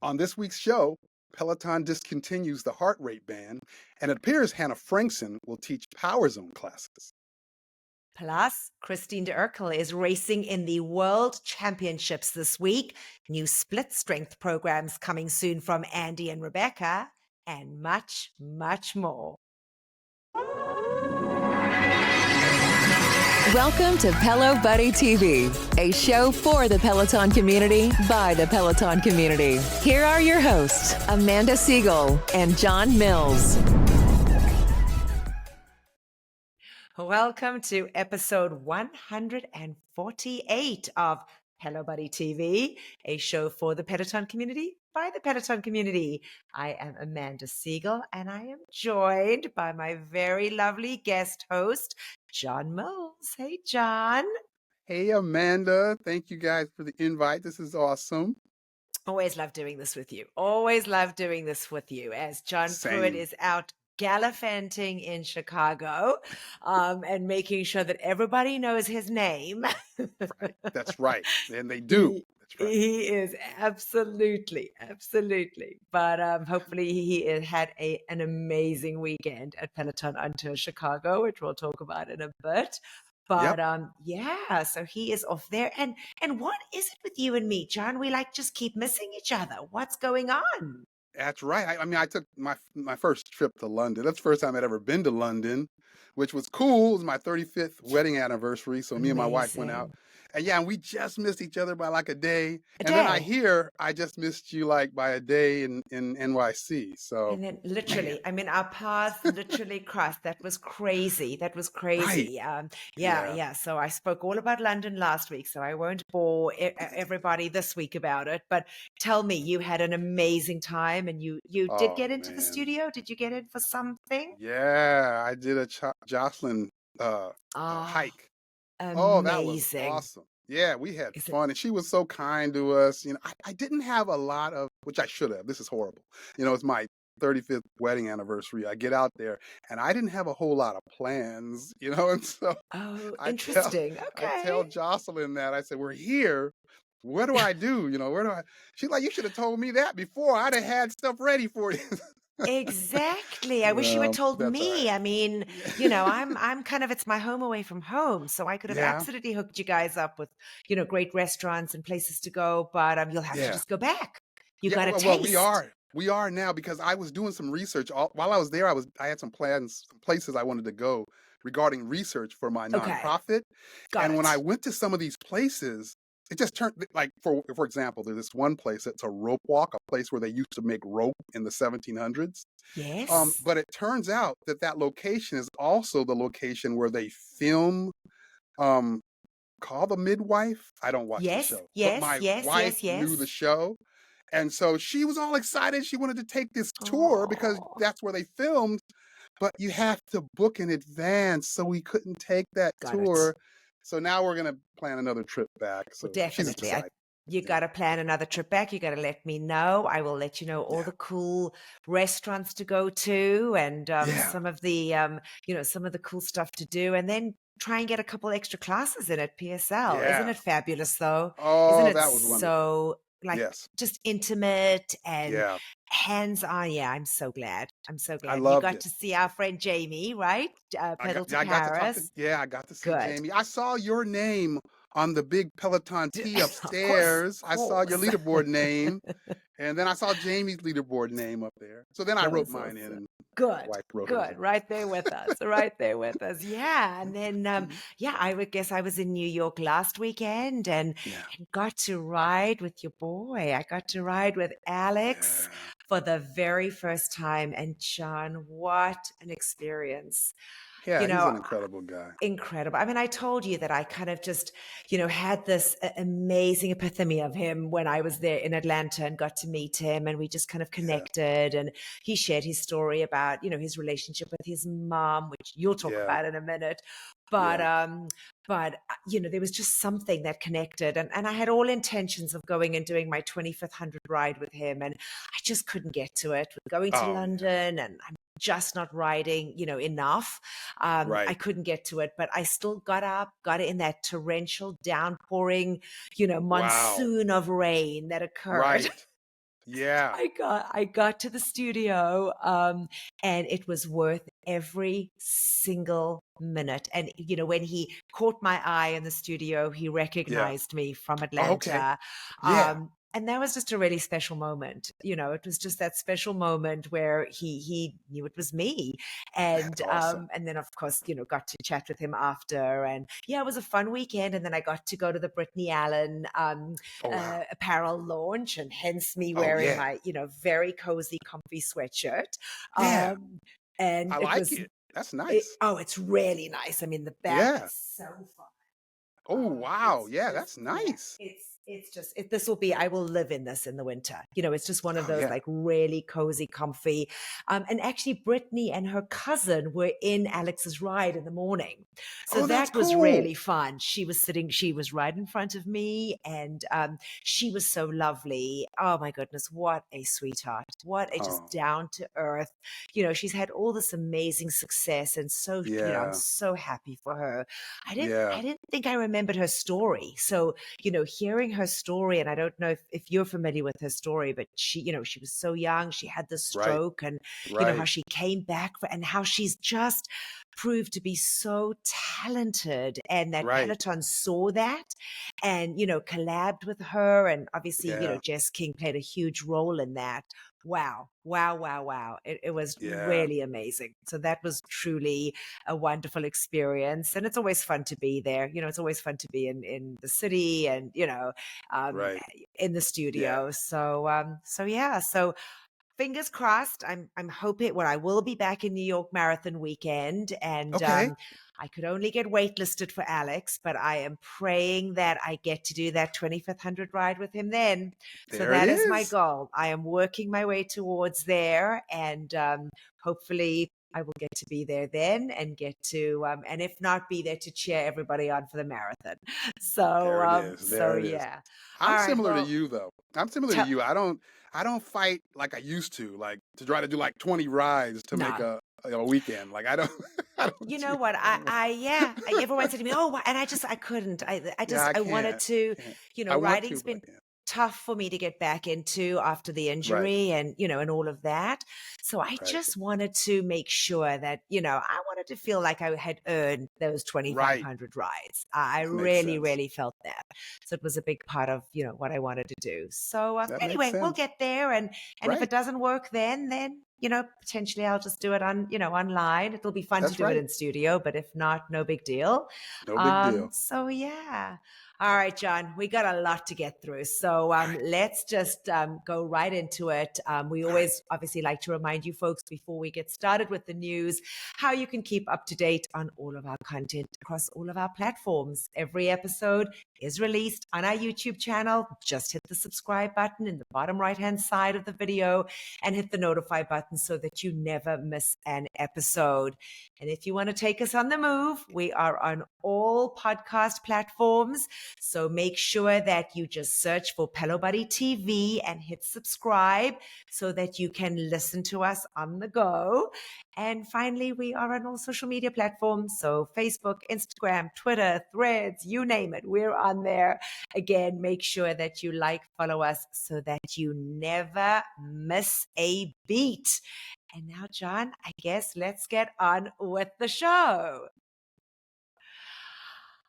On this week's show, Peloton discontinues the heart rate ban, and it appears Hannah Frankson will teach Power Zone classes. Plus, Christine de Urkel is racing in the World Championships this week. New split strength programs coming soon from Andy and Rebecca, and much, much more. Welcome to Pelo Buddy TV, a show for the Peloton community by the Peloton community. Here are your hosts, Amanda Siegel and John Mills. Welcome to episode 148 of Pelo Buddy TV, a show for the Peloton community by the Peloton community. I am Amanda Siegel, and I am joined by my very lovely guest host, John Mills. Hey, John. Hey, Amanda. Thank you guys for the invite. This is awesome. Always love doing this with you. Always love doing this with you as John Pruitt is out gallivanting in Chicago and making sure that everybody knows his name. Right. That's right. And they do. That's right. He is absolutely. But hopefully he had an amazing weekend at Peloton Unofficial Chicago, which we'll talk about in a bit. But Yep. so he is off there. And what is it with you and me, John? We just keep missing each other. What's going on? That's right. I mean, I took my first trip to London. That's the first time I'd ever been to London, which was cool. It was my 35th wedding anniversary. So me and my wife went out. And we just missed each other by like a day. Then I hear I just missed you like by a day in NYC. So and then literally, I mean, our paths literally crossed. That was crazy. Right. Yeah. So I spoke all about London last week, so I won't bore everybody this week about it. But tell me, you had an amazing time, and you did get into the studio. Did you get in for something? Yeah, I did a Jocelyn hike. Amazing. Oh, that was awesome. Yeah, we had fun, and she was so kind to us. I didn't have a lot of, which I should have. This is horrible. It's my 35th wedding anniversary. I get out there, and I didn't have a whole lot of plans, and so interesting. I tell Jocelyn that. I said, we're here. What do I do? Where do I? She's like, you should have told me that before. I'd have had stuff ready for you. Exactly. I wish you had told me. Right. I mean, I'm kind of, it's my home away from home. So I could have absolutely hooked you guys up with, great restaurants and places to go, but you'll have to just go back. You got to taste. Well, we are now, because I was doing some research while I was there. I had some plans, some places I wanted to go regarding research for my nonprofit. When I went to some of these places, it just turned like, for example, there's this one place that's a rope walk, a place where they used to make rope in the 1700s. Yes. But it turns out that location is also the location where they film Call the Midwife. I don't watch the show. But my wife knew the show. And so she was all excited. She wanted to take this tour because that's where they filmed. But you have to book in advance, so we couldn't take that tour. So now we're going to plan another trip back. So definitely. You got to plan another trip back. You got to let me know. I will let you know all the cool restaurants to go to and some of the, some of the cool stuff to do. And then try and get a couple extra classes in at PSL. Yeah. Isn't it fabulous, though? Oh, Isn't it that was wonderful. So just intimate and hands-on. Yeah, I'm so glad. I loved you got to see our friend Jamie, right? Pedal to Paris. I got to see Jamie. I saw your name on the big Peloton tee upstairs. Of course. I saw your leaderboard name, and then I saw Jamie's leaderboard name up there. So then I wrote mine in. And Good. Right there with us. Yeah. And then, I would guess I was in New York last weekend and got to ride with your boy. I got to ride with Alex for the very first time. And John, what an experience. Yeah, he's an incredible guy. Incredible. I mean, I told you that I kind of just, had this amazing epiphany of him when I was there in Atlanta and got to meet him, and we just kind of connected, and he shared his story about, his relationship with his mom, which you'll talk about in a minute. But, there was just something that connected, and I had all intentions of going and doing my 2500 ride with him, and I just couldn't get to it. We're going to London, and I'm just not riding, enough. I couldn't get to it, but I still got it in that torrential downpouring, monsoon of rain that occurred. Right. Yeah. I got to the studio, and it was worth every single minute. And when he caught my eye in the studio, he Yeah. recognized me from Oh, okay. Atlanta. Yeah. And that was just a really special moment. It was just that special moment where he knew it was me. That's awesome. And then of course, got to chat with him after. And yeah, it was a fun weekend. And then I got to go to the Brittany Allen Oh, wow. apparel launch, and hence me Oh, wearing yeah. my, very cozy, comfy sweatshirt. Yeah. And I it like was, it. That's nice. it's really nice. I mean, the back Yeah. is so fun. Oh, wow. It's Yeah, just, that's yeah, nice. it's just, this will be, I will live in this in the winter. It's just one of Oh, those yeah. like really cozy, comfy. And actually Brittany and her cousin were in Alex's ride in the morning. So Oh, that's that was cool. really fun. She was right in front of me, and she was so lovely. Oh my goodness, what a sweetheart. What a just Oh, down to earth. She's had all this amazing success, and so, I'm yeah. so happy for her. I Yeah. didn't think I remembered her story. So, hearing her story, and I don't know if you're familiar with her story, but she was so young, she had this Right. stroke, and, how Right. she came back, and how she's just proved to be so talented, and that Right. Peloton saw that and, collabed with her. And obviously, Yeah. Jess King played a huge role in that. Wow, wow, wow, wow. It was Yeah. really amazing. So that was truly a wonderful experience. And it's always fun to be there. It's always fun to be in the city, and, um, Right. in the Yeah. studio. So yeah. So fingers crossed. I'm hoping. Well, I will be back in New York Marathon weekend, and Okay. I could only get waitlisted for Alex, but I am praying that I get to do that 2500 ride with him then. So There it that is my is. goal. I am working my way towards there, and hopefully I will get to be there then, and get to, and if not, be there to cheer everybody on for the marathon. There it is. So There it is. yeah. I'm All right. similar to Well, you though. I'm similar to tell you. I don't fight like I used to, like to try to do like 20 rides to make no. a weekend. Like I don't I don't You do know what? that anymore. Everyone said to me, "Oh," and I couldn't. Yeah, I I wanted can't. to, Can't. I want to, writing's but I been can't. tough for me to get back into after the Right. injury, and, and all of that. So I Right. just wanted to make sure that, I wanted to feel like I had earned those Right. 2500 rides. I That makes really, sense. really felt that. So it was a big part of, what I wanted to do. So That makes anyway, we'll sense. get there. And if Right. it doesn't work, then, potentially I'll just do it on, online. It'll be fun to That's do it right. in studio, but if not, no big deal. No big deal. So yeah. All right, John, we got a lot to get through. So All right. let's just go right into it. We All right. always obviously like to remind you folks before we get started with the news, how you can keep up to date on all of our content across all of our platforms. Every episode is released on our YouTube channel. Just hit the subscribe button in the bottom right-hand side of the video, and hit the notify button so that you never miss an episode. And if you want to take us on the move, we are on all podcast platforms. So make sure that you just search for Pelo Buddy TV and hit subscribe so that you can listen to us on the go. And finally, we are on all social media platforms. So Facebook, Instagram, Twitter, Threads, you name it. We're on there. Again, make sure that you follow us so that you never miss a beat. And now, John, I guess let's get on with the show.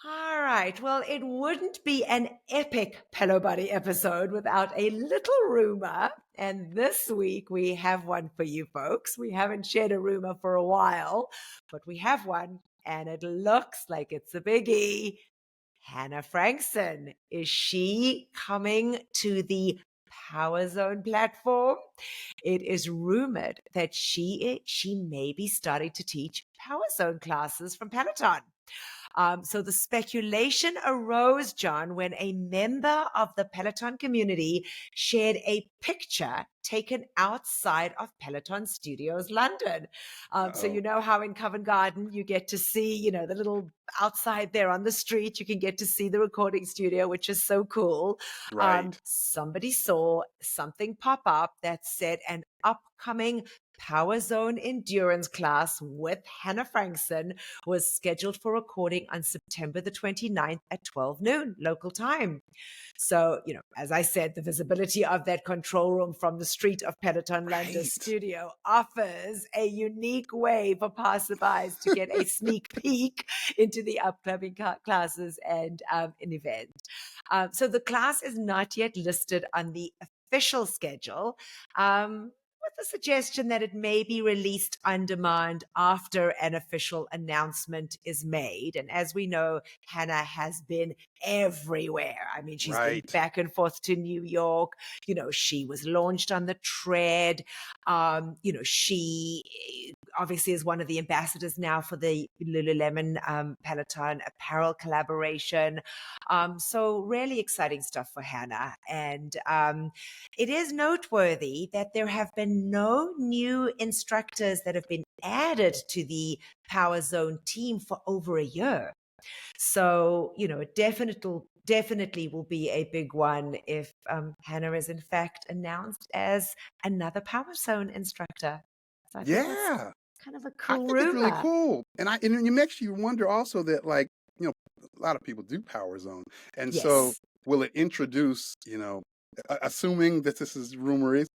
All right. Well, it wouldn't be an epic Pelo Buddy episode without a little rumor. And this week we have one for you folks. We haven't shared a rumor for a while, but we have one, and it looks like it's a biggie. Hannah Frankson, is she coming to the Power Zone platform? It is rumored that she may be starting to teach Power Zone classes from Peloton. So the speculation arose, John, when a member of the Peloton community shared a picture taken outside of Peloton Studios London. So you know how in Covent Garden you get to see, the little outside there on the street, you can get to see the recording studio, which is so cool. Right. Somebody saw something pop up that said an upcoming Power Zone endurance class with Hannah Frankson was scheduled for recording on September the 29th at 12 noon local time. So, as I said, the visibility of that control room from the street of Peloton Lander's studio offers a unique way for passerbys to get a sneak peek into the upcoming classes and an event. So the class is not yet listed on the official schedule, with the suggestion that it may be released on demand after an official announcement is made. And as we know, Hannah has been everywhere. I mean, she's been back and forth to New York. She was launched on the Tread. She obviously is one of the ambassadors now for the Lululemon Peloton Apparel collaboration. So really exciting stuff for Hannah. And it is noteworthy that there have been no new instructors that have been added to the Power Zone team for over a year. So, it definitely will be a big one if Hannah is in fact announced as another Power Zone instructor. So I think that's kind of a cool rumor. It's really cool. And it makes you wonder also that, like, a lot of people do Power Zone. And so will it introduce, assuming that this is rumor is,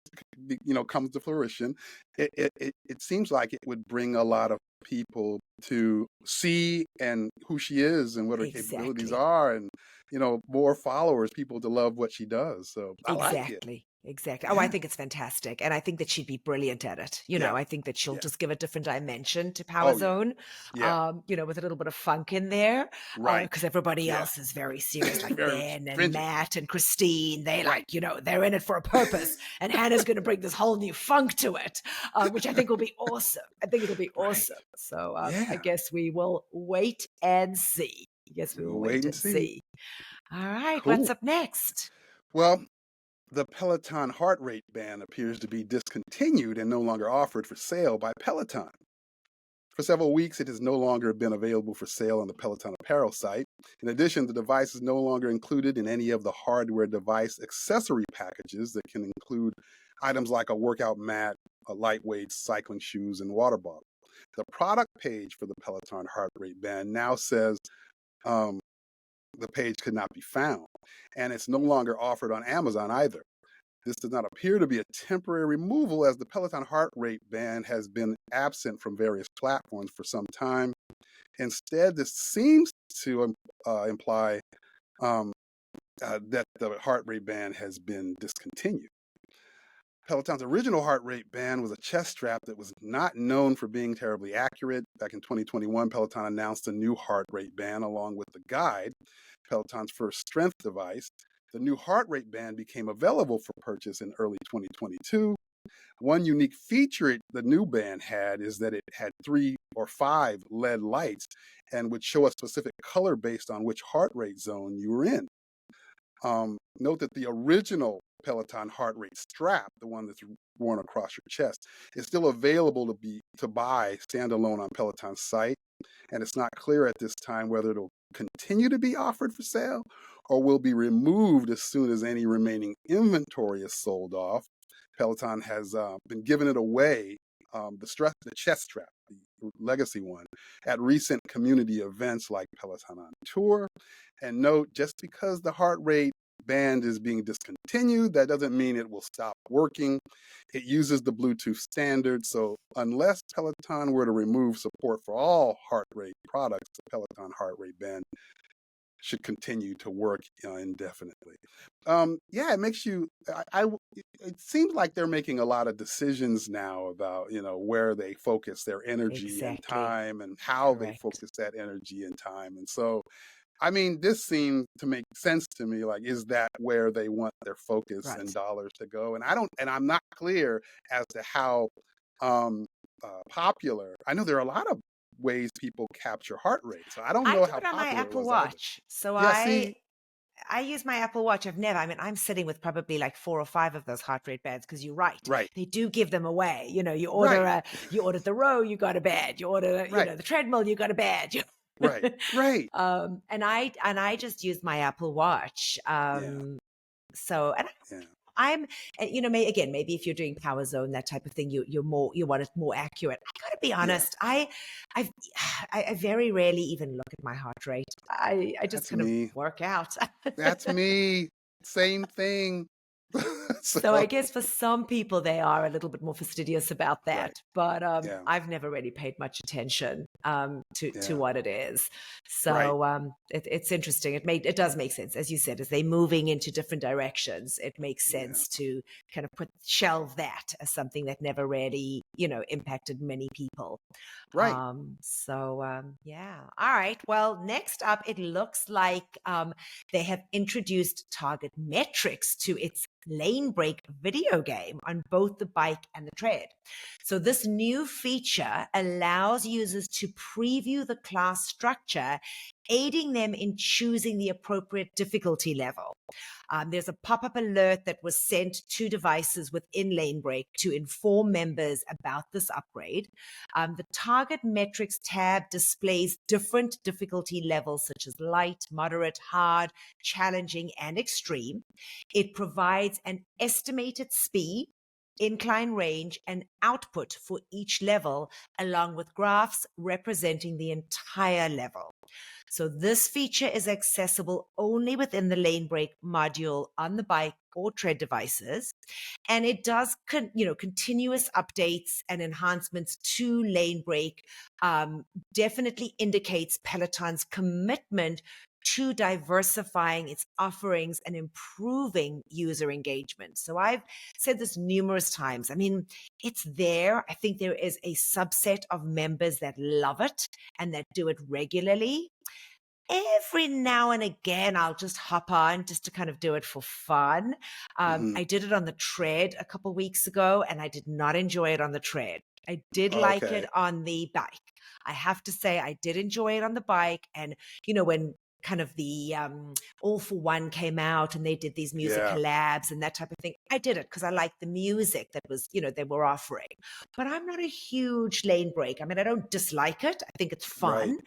comes to fruition, it seems like it would bring a lot of people to see and who she is and what her capabilities are, and more followers, people to love what she does. So I like it. Exactly. Oh, I think it's fantastic. And I think that she'd be brilliant at it. I think that she'll just give a different dimension to Power Zone, with a little bit of funk in there. Right. Because everybody else is very serious, like Ben and Matt and Christine. They they're in it for a purpose. And Hannah's going to bring this whole new funk to it, which I think will be awesome. I think it'll be awesome. So I guess we will wait and see. We'll wait and see. All right. Cool. What's up next? Well, the Peloton Heart Rate band appears to be discontinued and no longer offered for sale by Peloton. For several weeks, it has no longer been available for sale on the Peloton Apparel site. In addition, the device is no longer included in any of the hardware device accessory packages that can include items like a workout mat, a lightweight cycling shoes, and water bottle. The product page for the Peloton Heart Rate band now says the page could not be found, and it's no longer offered on Amazon either. This does not appear to be a temporary removal, as the Peloton Heart Rate band has been absent from various platforms for some time. Instead, this seems to imply that the Heart Rate band has been discontinued. Peloton's original Heart Rate band was a chest strap that was not known for being terribly accurate. Back in 2021, Peloton announced a new Heart Rate band along with the Guide, Peloton's first strength device. The new Heart Rate band became available for purchase in early 2022. One unique feature the new band had is that it had 3 or 5 LED lights and would show a specific color based on which heart rate zone you were in. Note that the original Peloton Heart Rate strap, the one that's worn across your chest, is still available to buy standalone on Peloton's site, and it's not clear at this time whether it'll continue to be offered for sale or will be removed as soon as any remaining inventory is sold off. Peloton has been giving it away, the chest strap, the legacy one, at recent community events like Peloton on Tour. And note, just because the Heart Rate band is being discontinued, that doesn't mean it will stop working. It uses the Bluetooth standard, so unless Peloton were to remove support for all heart rate products, the Peloton Heart Rate band should continue to work indefinitely. It makes you. It seems like they're making a lot of decisions now about where they focus their energy and time, and how they focus that energy and time, and so. I mean, this seemed to make sense to me. Like, is that where they want their focus and dollars to go? And I'm not clear as to how popular. I know there are a lot of ways people capture heart rate, so I don't know how popular I do it on my Apple it was Watch. either. I use my Apple Watch. I'm sitting with probably like 4 or 5 of those heart rate bands because you're right. Right. They do give them away. You order you ordered the row, you got a badge. You order, the treadmill, you got a badge. Right. And I just use my Apple Watch. So, and I'm, maybe if you're doing Power Zone, that type of thing, you want it more accurate. I got to be honest. I very rarely even look at my heart rate. I just kind of work out. That's me. Same thing. So I guess for some people they are a little bit more fastidious about that, but I've never really paid much attention to what it is. So it's interesting. It does make sense, as you said, as they're moving into different directions. It makes sense to kind of shelve that as something that never really impacted many people. Right. All right. Well, next up, it looks like they have introduced target metrics to its Lanebreak video game on both the bike and the tread. So this new feature allows users to preview the class structure, aiding them in choosing the appropriate difficulty level. There's a pop-up alert that was sent to devices within Lanebreak to inform members about this upgrade. The Target Metrics tab displays different difficulty levels such as light, moderate, hard, challenging, and extreme. It provides an estimated speed, incline range, and output for each level, along with graphs representing the entire level. So this feature is accessible only within the Lanebreak module on the bike or tread devices. And it does, continuous updates and enhancements to Lanebreak definitely indicates Peloton's commitment to diversifying its offerings and improving user engagement. So I've said this numerous times. I mean, it's there. I think there is a subset of members that love it and that do it regularly. Every now and again, I'll just hop on just to kind of do it for fun. I did it on the tread a couple weeks ago, and I did not enjoy it on the tread. I did like it on the bike. I have to say I did enjoy it on the bike. And, when kind of the All for One came out and they did these music collabs and that type of thing, I did it because I liked the music that was, they were offering. But I'm not a huge Lanebreak. I mean, I don't dislike it. I think it's fun.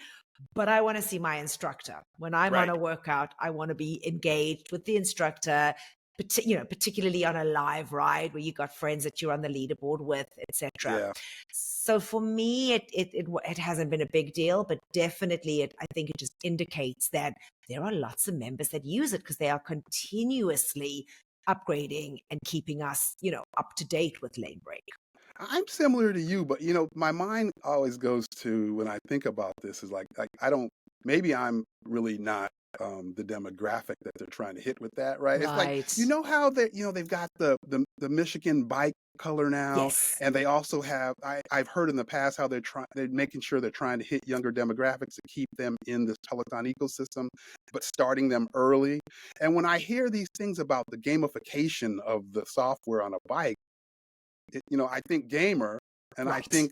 But I want to see my instructor. When I'm on a workout, I want to be engaged with the instructor, particularly on a live ride where you got friends that you're on the leaderboard with, etc. So for me, it hasn't been a big deal, but definitely I think it just indicates that there are lots of members that use it because they are continuously upgrading and keeping us, up to date with Lanebreak. I'm similar to you, but my mind always goes to when I think about this is like I don't, maybe I'm really not the demographic that they're trying to hit with that, right? It's like how they've got the Michigan bike color now, and they also have I've heard in the past how they're making sure they're trying to hit younger demographics to keep them in this Peloton ecosystem, but starting them early. And when I hear these things about the gamification of the software on a bike, I think gamer, and I think,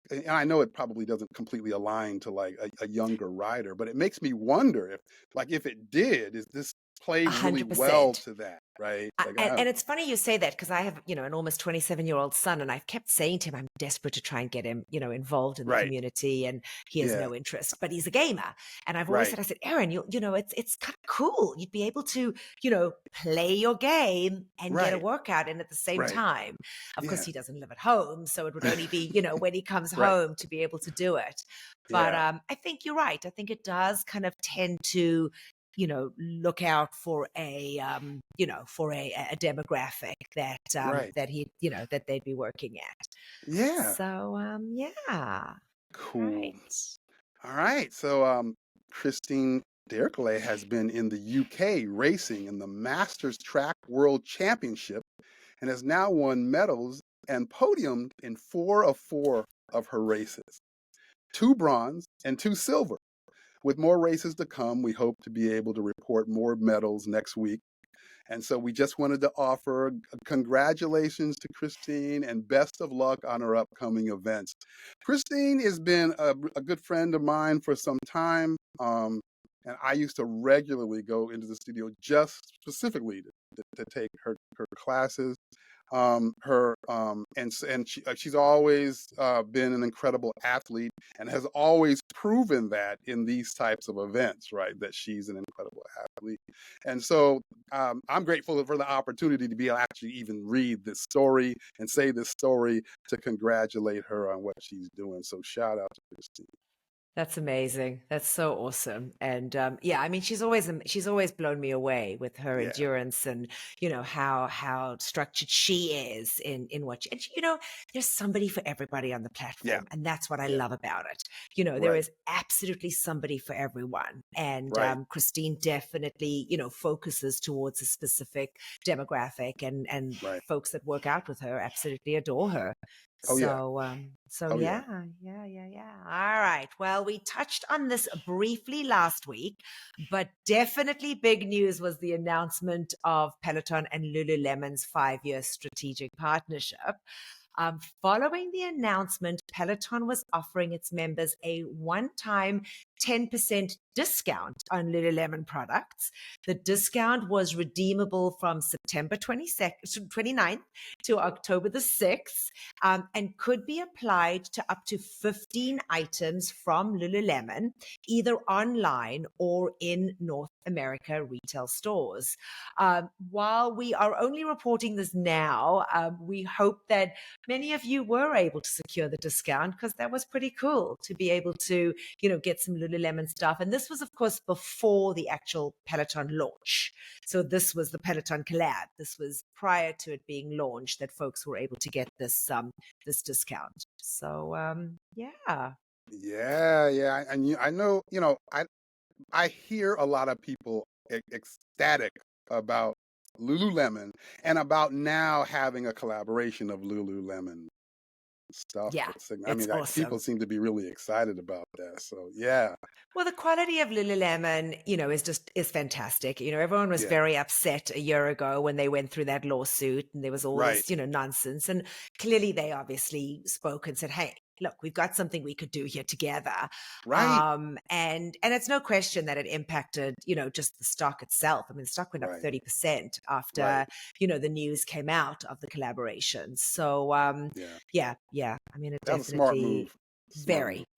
and I know it probably doesn't completely align to like a younger rider, but it makes me wonder if it did, is this played really 100%. Well to that, right? And it's funny you say that because I have, an almost 27-year-old son, and I've kept saying to him, I'm desperate to try and get him, involved in the community, and he has no interest, but he's a gamer. And I've always said, I said, Aaron, it's kind of cool. You'd be able to, play your game and get a workout in at the same time. Of course, he doesn't live at home, so it would only be, when he comes home to be able to do it. But I think you're right. I think it does kind of tend to, look out for a demographic that that he, that they'd be working at. So cool. Right. All right. So Christine Derkley has been in the UK racing in the Masters Track World Championship and has now won medals and podiumed in 4 of 4 of her races, 2 bronze and 2 silver. With more races to come, we hope to be able to report more medals next week. And so we just wanted to offer congratulations to Christine and best of luck on her upcoming events. Christine has been a good friend of mine for some time. And I used to regularly go into the studio just specifically to take her classes. She's always been an incredible athlete and has always proven that in these types of events, right? That she's an incredible athlete. And so I'm grateful for the opportunity to be able to actually even read this story and say this story to congratulate her on what she's doing. So shout out to Christine. That's amazing. That's so awesome. And yeah, I mean, she's always blown me away with her endurance and, you know, how structured she is in what she, and you know, there's somebody for everybody on the platform. And that's what I love about it. You know, there is absolutely somebody for everyone. And Christine definitely, you know, focuses towards a specific demographic, and folks that work out with her absolutely adore her. All right. Well, we touched on this briefly last week, but definitely big news was the announcement of Peloton and Lululemon's 5-year strategic partnership. Following the announcement, Peloton was offering its members a one-time 10% discount on Lululemon products. The discount was redeemable from September 29th to October the 6th, and could be applied to up to 15 items from Lululemon, either online or in North America retail stores. While we are only reporting this now, we hope that many of you were able to secure the discount, because that was pretty cool to be able to, you know, get some Lululemon stuff. And this was, of course, before the actual Peloton launch. So this was the Peloton collab. This was prior to it being launched that folks were able to get this discount. So yeah. And I know, you know, I hear a lot of people ecstatic about Lululemon and about now having a collaboration of Lululemon stuff. Yeah, I mean, awesome. People seem to be really excited about that. So yeah. Well, the quality of Lululemon, you know, is fantastic. You know, everyone was very upset a year ago when they went through that lawsuit, and there was all this, you know, nonsense. And clearly they obviously spoke and said, hey, look, we've got something we could do here together. And it's no question that it impacted, you know, just the stock itself. I mean, the stock went up 30% after, you know, the news came out of the collaboration. So, I mean, it that was a smart move.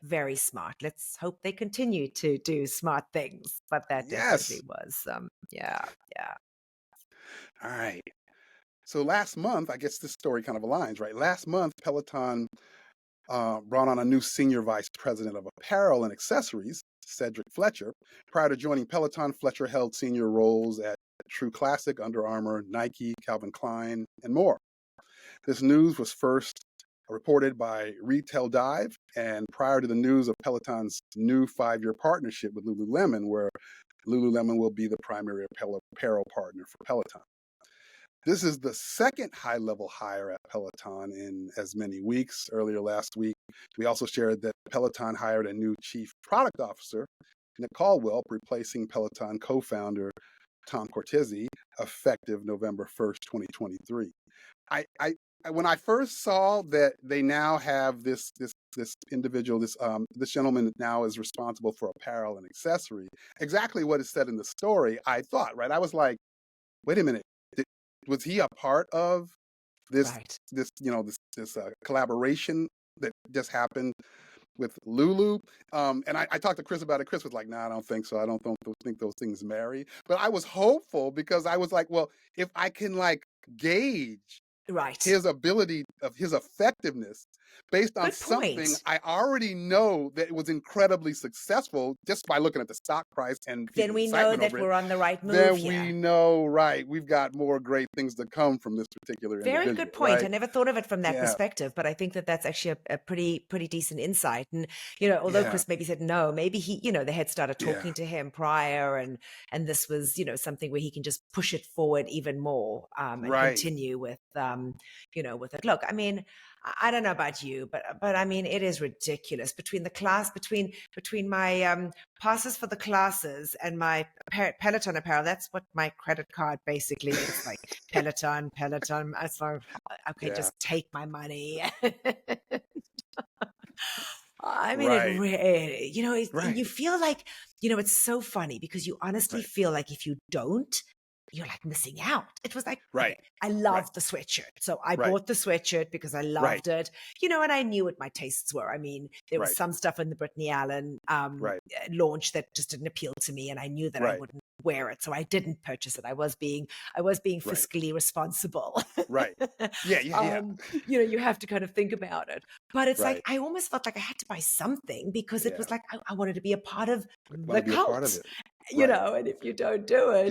Very smart. Let's hope they continue to do smart things. But that definitely was, All right. So last month, I guess this story kind of aligns, right? Last month, Peloton brought on a new senior vice president of apparel and accessories, Cedric Fletcher. Prior to joining Peloton, Fletcher held senior roles at True Classic, Under Armour, Nike, Calvin Klein, and more. This news was first reported by Retail Dive, and prior to the news of Peloton's new 5-year partnership with Lululemon, where Lululemon will be the primary apparel partner for Peloton. This is the second high-level hire at Peloton in as many weeks. Earlier last week, we also shared that Peloton hired a new chief product officer, Nick Caldwell, replacing Peloton co-founder Tom Cortese, effective November 1st, 2023. When I first saw that they now have this individual, this gentleman now is responsible for apparel and accessory, exactly what is said in the story, I thought, right? I was like, wait a minute. Was he a part of this collaboration that just happened with Lulu? And I talked to Chris about it. Chris was like, "Nah, I don't think so. I don't think those things marry." But I was hopeful because I was like, well, if I can like gauge his ability of his effectiveness based on something I already know that it was incredibly successful just by looking at the stock price, and then we know that we're on the right move. Then we know, we've got more great things to come from this particular individual. Very good point. I never thought of it from that perspective, but I think that that's actually a pretty decent insight. And you know, although Chris maybe said no, maybe he, you know, they had started talking to him prior, and this was, you know, something where he can just push it forward even more and continue with you know, with it. Look, I mean, I don't know about you, but I mean, it is ridiculous between my passes for the classes and my Peloton apparel. That's what my credit card basically is, like Peloton. It's like, okay, just take my money. I mean, it really, you know, you feel like it's so funny because you honestly feel like if you don't, you're like missing out. It was like, okay, I loved the sweatshirt. So I bought the sweatshirt because I loved it, and I knew what my tastes were. I mean, there was some stuff in the Brittany Allen launch that just didn't appeal to me. And I knew that I wouldn't wear it. So I didn't purchase it. I was being fiscally responsible. Yeah. You have to kind of think about it. But it's like, I almost felt like I had to buy something because it was like, I wanted to be a part of the cult. And if you don't do it,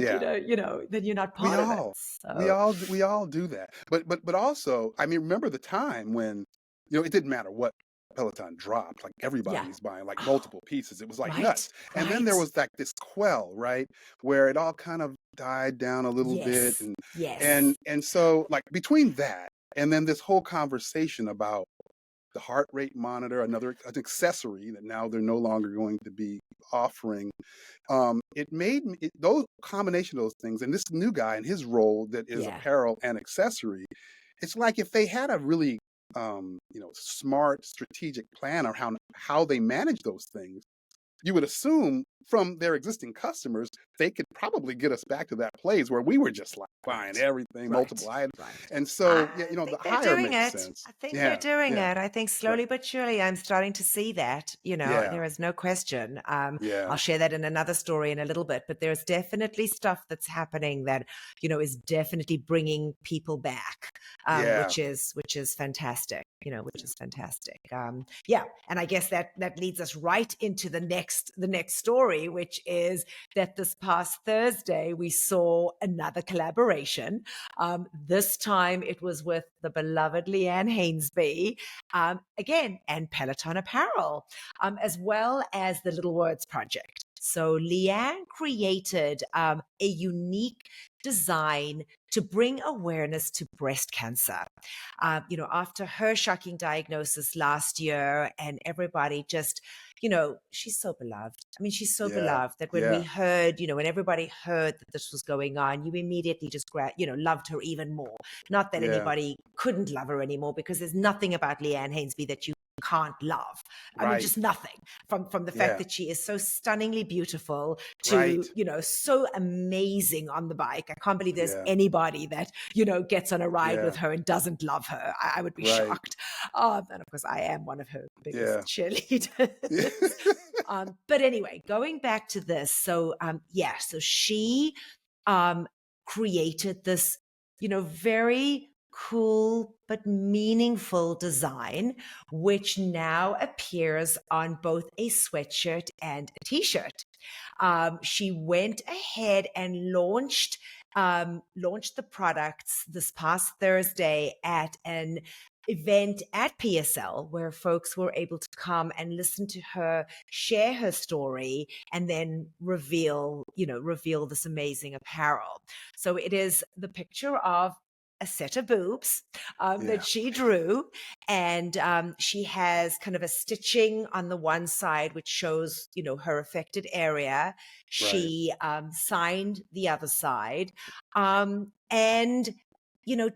then you're not part of it. So. We all do that. But also, I mean, remember the time when, it didn't matter what Peloton dropped, like everybody was buying like multiple pieces. It was like nuts. And then there was like this quell, right? Where it all kind of died down a little bit. And so like between that and then this whole conversation about the heart rate monitor, an accessory that now they're no longer going to be offering. It made me, those combination of those things, and this new guy and his role that is apparel and accessory, it's like if they had a really smart strategic plan on how they manage those things, you would assume from their existing customers, they could probably get us back to that place where we were just like buying everything, multiple items. And so, the higher makes sense. I think they're doing it. I think slowly but surely I'm starting to see that, there is no question. I'll share that in another story in a little bit, but there's definitely stuff that's happening that, is definitely bringing people back, which is fantastic. Which is fantastic. And I guess that leads us right into the next story, which is that this past Thursday we saw another collaboration. This time it was with the beloved Leanne Hainsby, again, and Peloton Apparel, as well as the Little Words Project. So Leanne created a unique design to bring awareness to breast cancer. After her shocking diagnosis last year, and everybody just, she's so beloved. I mean, she's so beloved that when we heard, when everybody heard that this was going on, you immediately just, loved her even more. Not that anybody couldn't love her anymore, because there's nothing about Leanne Hainsby that you can't love. I mean, just nothing from the fact that she is so stunningly beautiful to, so amazing on the bike. I can't believe there's anybody that, gets on a ride with her and doesn't love her. I would be shocked. And of course, I am one of her biggest cheerleaders. But anyway, going back to this. So, so she created this, very cool but meaningful design, which now appears on both a sweatshirt and a t-shirt. She went ahead and launched the products this past Thursday at an event at PSL, where folks were able to come and listen to her share her story and then reveal this amazing apparel. So it is the picture of a set of boobs that she drew, and she has kind of a stitching on the one side which shows her affected area. She signed the other side, and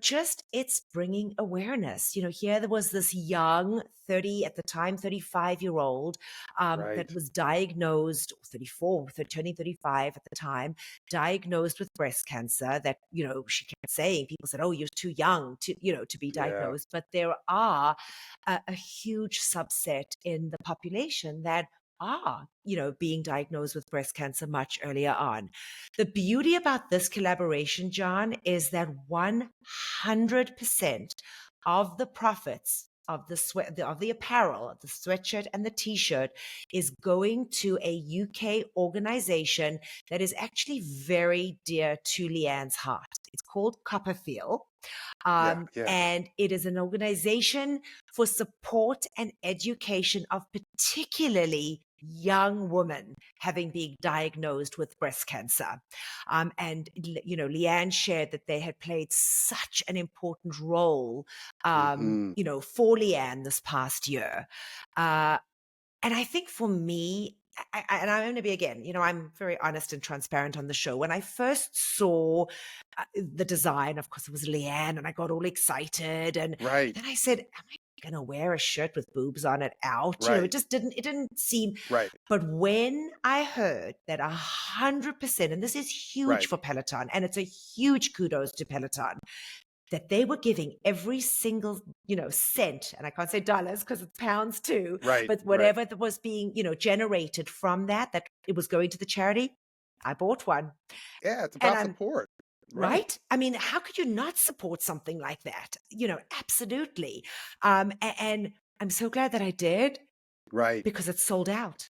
just it's bringing awareness. Here there was this young 35-year-old that was diagnosed, 34, turning 35 at the time, diagnosed with breast cancer. That she kept saying, people said, "Oh, you're too young to be diagnosed." But there are a huge subset in the population that are, being diagnosed with breast cancer much earlier on. The beauty about this collaboration, John, is that 100% of the profits of the apparel, the sweatshirt and the t-shirt, is going to a UK organization that is actually very dear to Leanne's heart. It's called Copperfield. And it is an organization for support and education of particularly young women having been diagnosed with breast cancer. And, Leanne shared that they had played such an important role, for Leanne this past year. And I think for me, and I'm going to be, again, I'm very honest and transparent on the show. When I first saw the design, of course, it was Leanne, and I got all excited. And then I said, am I going to wear a shirt with boobs on it out. Right. It didn't seem right. But when I heard that 100%, and this is huge for Peloton, and it's a huge kudos to Peloton, that they were giving every single, cent, and I can't say dollars because it's pounds too, but whatever that was being, generated from that it was going to the charity, I bought one. Yeah, it's about support. Right? I mean, how could you not support something like that? Absolutely. And I'm so glad that I did. Right. Because it's sold out.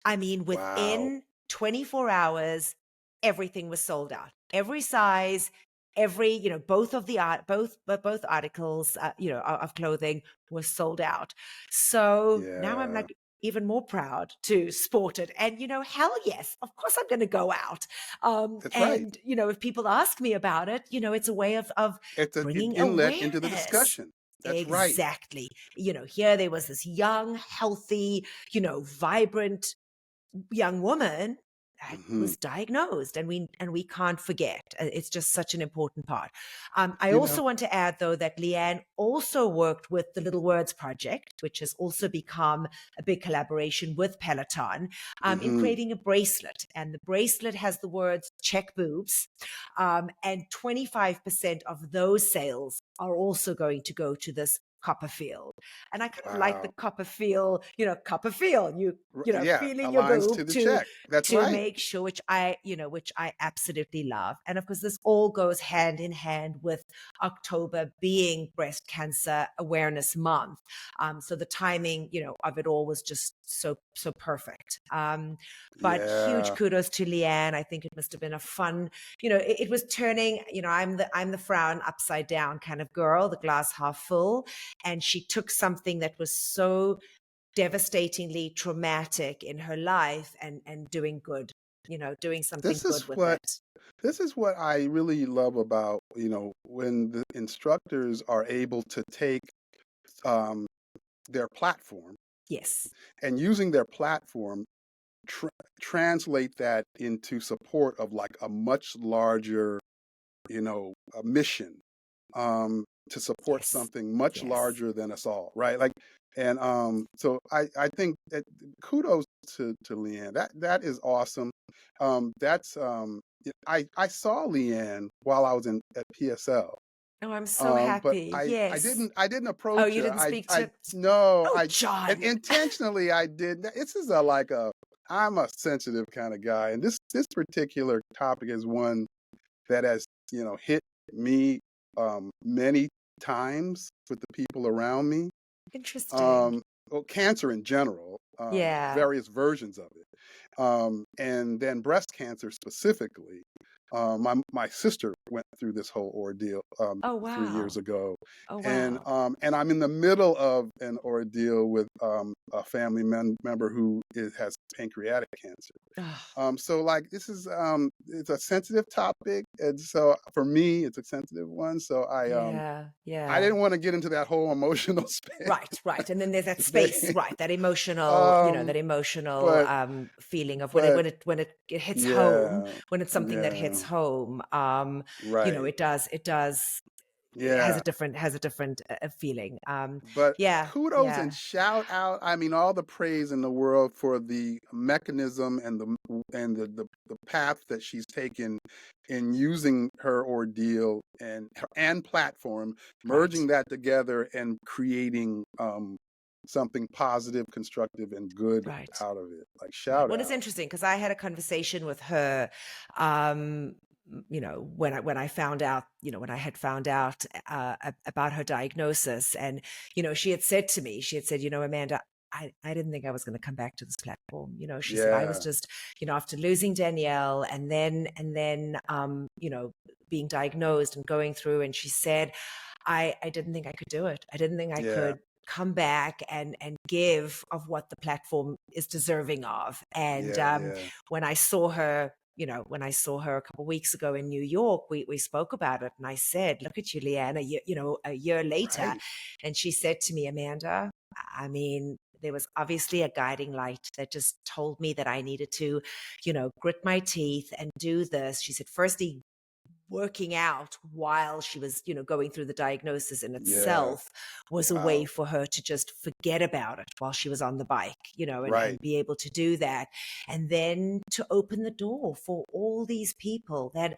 I mean, within 24 hours, everything was sold out. Every size, both articles, of clothing was sold out. So now I'm like even more proud to sport it. And, hell yes, of course I'm going to go out. That's and, if people ask me about it, it's a way of it's bringing an inlet awareness into the discussion. That's exactly. Here there was this young, healthy, vibrant young woman that was diagnosed, and we can't forget. It's just such an important part. I also want to add, though, that Leanne also worked with the Little Words Project, which has also become a big collaboration with Peloton, in creating a bracelet. And the bracelet has the words "check boobs," and 25% of those sales are also going to go to this copper field. And I kind of like the copper feel, feeling your boob to the check. That's to make sure, which I absolutely love. And of course, this all goes hand in hand with October being Breast Cancer Awareness Month. So the timing, of it all was just so perfect. But huge kudos to Leanne. I think it must have been a fun, it was turning, I'm the frown upside down kind of girl, the glass half full. And she took something that was so devastatingly traumatic in her life and doing good, doing something good with it. This is what I really love about, when the instructors are able to take their platform. Yes. And using their platform, translate that into support of like a much larger, a mission. To support something much larger than us all, right? Like, and so I think that kudos to Leanne. That is awesome. That's I saw Leanne while I was at PSL. Oh, I'm so happy. But yes. I didn't approach her. Oh, you didn't speak to? No, John. And intentionally I did. This is I'm a sensitive kind of guy, and this particular topic is one that has hit me many times with the people around me. Interesting. Well, cancer in general, various versions of it, and then breast cancer specifically. My sister went through this whole ordeal 3 years ago, and I'm in the middle of an ordeal with a family member who has pancreatic cancer. So like this is it's a sensitive topic, and so for me it's a sensitive one. So I didn't want to get into that whole emotional space. Right, and then there's that space, right? That emotional, feeling of when it hits home, when it's something that hits home. It does. It has a different feeling. But kudos and shout out. I mean, all the praise in the world for the mechanism and the path that she's taken in using her ordeal and platform, merging that together and creating something positive, constructive, and good out of it. Like shout out. Well, it's interesting because I had a conversation with her. When I found out, when I had found out about her diagnosis, and she had said to me, Amanda, I didn't think I was going to come back to this platform. She said I was just, after losing Danielle and then being diagnosed and going through, and she said, I didn't think I could do it. I didn't think I could come back and give of what the platform is deserving of. And when I saw her, when I saw her a couple of weeks ago in New York, we spoke about it, and I said, look at you, Leanne, a year later. And she said to me, Amanda, I mean, there was obviously a guiding light that just told me that I needed to, grit my teeth and do this. She said, firstly, working out while she was, going through the diagnosis in Yeah. itself was a way Wow. for her to just forget about it while she was on the bike, and Right. be able to do that. And then to open the door for all these people that,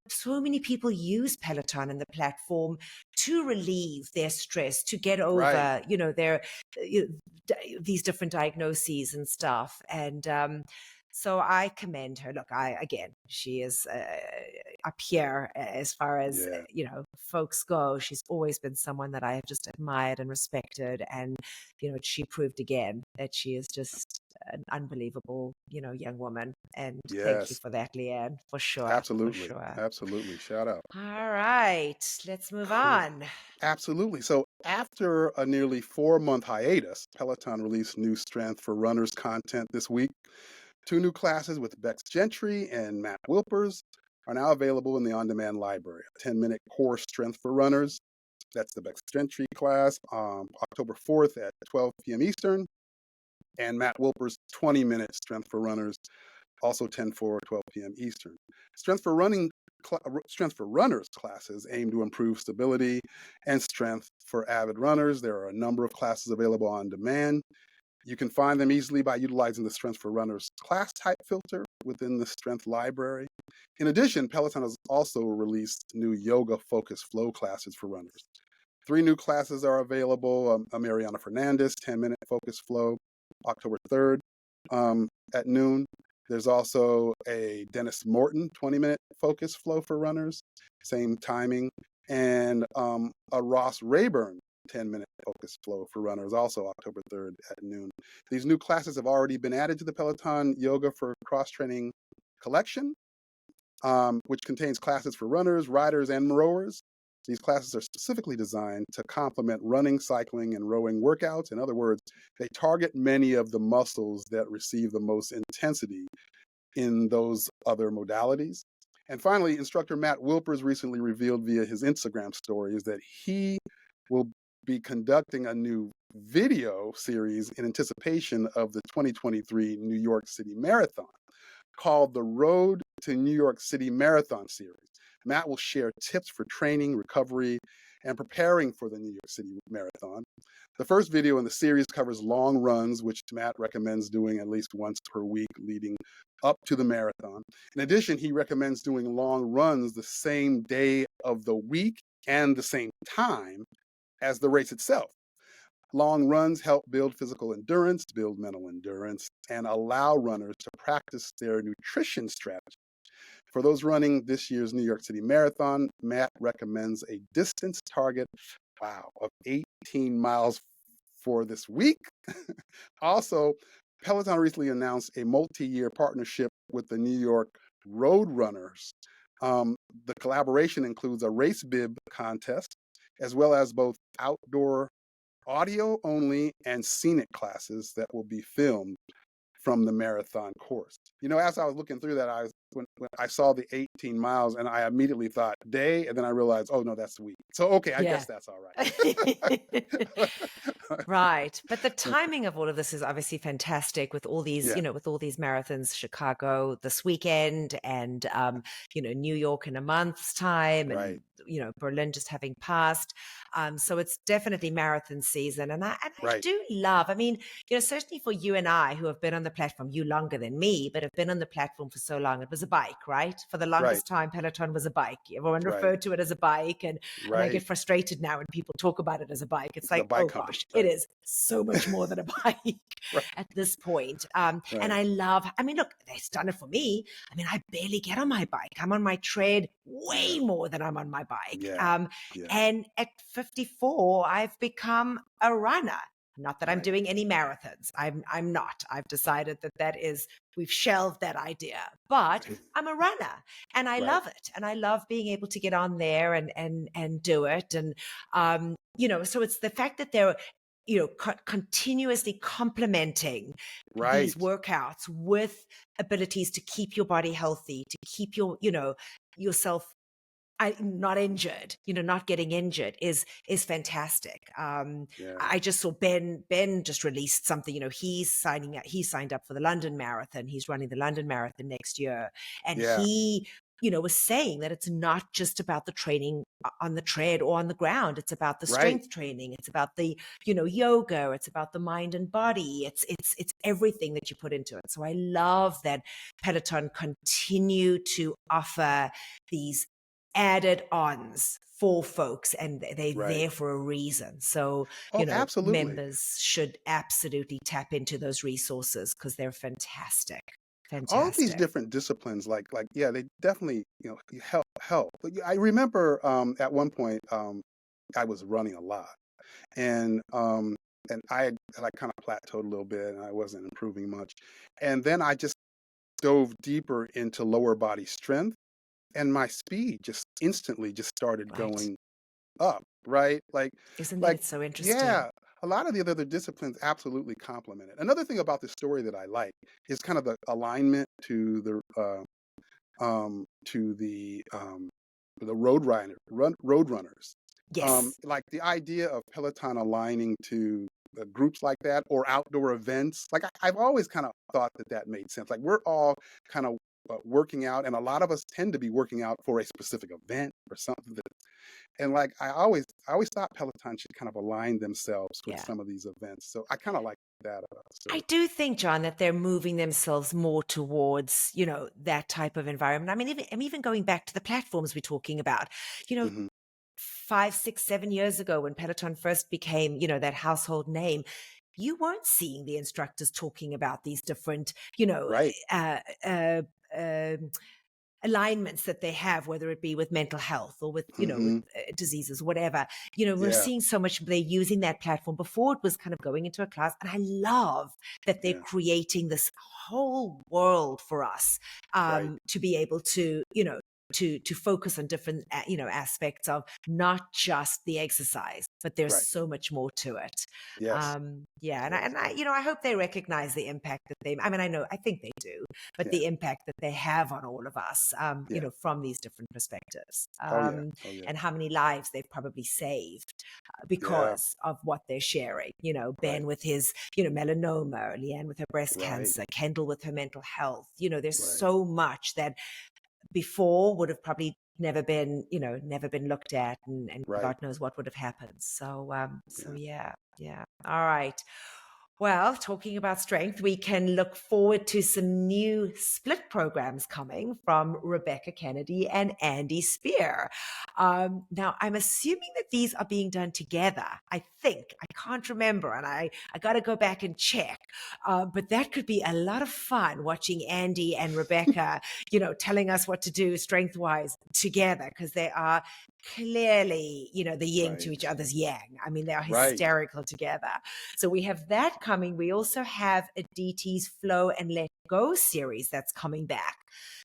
so many people use Peloton and the platform to relieve their stress, to get over, Right. their, these different diagnoses and stuff. And, so I commend her. Look, she is up here as far as, Yeah. folks go. She's always been someone that I have just admired and respected. And, she proved again that she is just an unbelievable, young woman. And thank you Yes. for that, Leanne, for sure. Absolutely. For sure. Absolutely. Shout out. All right, let's move Cool. on. Absolutely. So after a nearly 4-month hiatus, Peloton released new Strength for Runners content this week. 2 new classes with Bex Gentry and Matt Wilpers are now available in the on-demand library. A 10-minute core Strength for Runners, that's the Bex Gentry class, October 4th at 12 p.m. Eastern, and Matt Wilpers' 20-minute Strength for Runners, also 10/4, 12 p.m. Eastern. Strength for Runners classes aim to improve stability and strength for avid runners. There are a number of classes available on demand. You can find them easily by utilizing the Strength for Runners class type filter within the Strength library. In addition, Peloton has also released new yoga-focused flow classes for runners. 3 new classes are available. A Mariana Fernandez 10-minute focus flow, October 3rd at noon. There's also a Dennis Morton 20-minute focus flow for runners, same timing, and a Ross Rayburn 10-minute focus flow for runners, also October 3rd at noon. These new classes have already been added to the Peloton Yoga for Cross-Training collection, which contains classes for runners, riders, and rowers. These classes are specifically designed to complement running, cycling, and rowing workouts. In other words, they target many of the muscles that receive the most intensity in those other modalities. And finally, instructor Matt Wilpers recently revealed via his Instagram stories that he will be conducting a new video series in anticipation of the 2023 New York City Marathon called the Road to New York City Marathon series. Matt will share tips for training, recovery, and preparing for the New York City Marathon. The first video in the series covers long runs, which Matt recommends doing at least once per week leading up to the marathon. In addition, he recommends doing long runs the same day of the week and the same time as the race itself. Long runs help build physical endurance, build mental endurance, and allow runners to practice their nutrition strategy. For those running this year's New York City Marathon, Matt recommends a distance target, of 18 miles for this week. Also, Peloton recently announced a multi-year partnership with the New York Road Runners. The collaboration includes a race bib contest, as well as both outdoor audio only and scenic classes that will be filmed from the marathon course. As I was looking through that, when I saw the 18 miles and I immediately thought day, and then I realized, oh no, that's week. So okay, I guess that's all right. Right. But the timing of all of this is obviously fantastic with all these, Yeah. with all these marathons, Chicago this weekend and, New York in a month's time and, Right. Berlin just having passed. So it's definitely marathon season. And I Right. do love, certainly for you and I who have been on the platform, you longer than me, but have been on the platform for so long, it was a bike, right? For the longest time, Peloton was a bike. Everyone referred to it as a bike. And I get frustrated now when people talk about it as a bike. It's like, oh gosh, it is so much more than a bike at this point. And I love, look, they've done it for me. I barely get on my bike. I'm on my tread way more than I'm on my bike. And at 54, I've become a runner. Not that I'm doing any marathons. I'm not. I've decided we've shelved that idea, but I'm a runner and I love it. And I love being able to get on there and do it. And, so it's the fact that they're, continuously complementing these workouts with abilities to keep your body healthy, to keep yourself not injured, not getting injured is fantastic. I just saw Ben just released something, he signed up for the London Marathon. He's running the London Marathon next year. And he was saying that it's not just about the training on the tread or on the ground. It's about the strength training. It's about the, yoga. It's about the mind and body. It's everything that you put into it. So I love that Peloton continue to offer these added ons for folks, and they're there for a reason. So, absolutely. members should absolutely tap into those resources because they're fantastic. All of these different disciplines, yeah, they definitely, help. But I remember at one point I was running a lot, and I kind of plateaued a little bit, and I wasn't improving much. And then I just dove deeper into lower body strength, and my speed just instantly just started going up, right? Isn't that so interesting? Yeah, a lot of the other disciplines absolutely complement it. Another thing about this story that I like is kind of the alignment to the road runners. Yes. Like the idea of Peloton aligning to groups like that or outdoor events. Like I've always kind of thought that made sense. Like we're all kind of working out, and a lot of us tend to be working out for a specific event or something and like I always thought Peloton should kind of align themselves with some of these events. So I kind of like that about the story. I do think, John, that they're moving themselves more towards, that type of environment. I mean, even going back to the platforms we're talking about, 5, 6, 7 years ago when Peloton first became, that household name, you weren't seeing the instructors talking about these different, alignments that they have, whether it be with mental health or with, with diseases, whatever. We're seeing so much, they're using that platform. Before it was kind of going into a class. And I love that they're creating this whole world for us to be able to, to focus on different, aspects of not just the exercise, but there's so much more to it. Yes. And I hope they recognize the impact that I think they do, but the impact that they have on all of us, from these different perspectives, and how many lives they've probably saved because of what they're sharing. Ben with his, melanoma, Leanne with her breast cancer, Kendall with her mental health. There's so much that before would have probably never been looked at, and God knows what would have happened. So, yeah. All right. Well, talking about strength, we can look forward to some new split programs coming from Rebecca Kennedy and Andy Spear. Now, I'm assuming that these are being done together. I think. I can't remember, and I got to go back and check. But that could be a lot of fun watching Andy and Rebecca, telling us what to do strength-wise together, because they are clearly, the yin to each other's yang. I mean, they are hysterical together. So we have that coming. We also have Aditi's Flow and Let Go series that's coming back.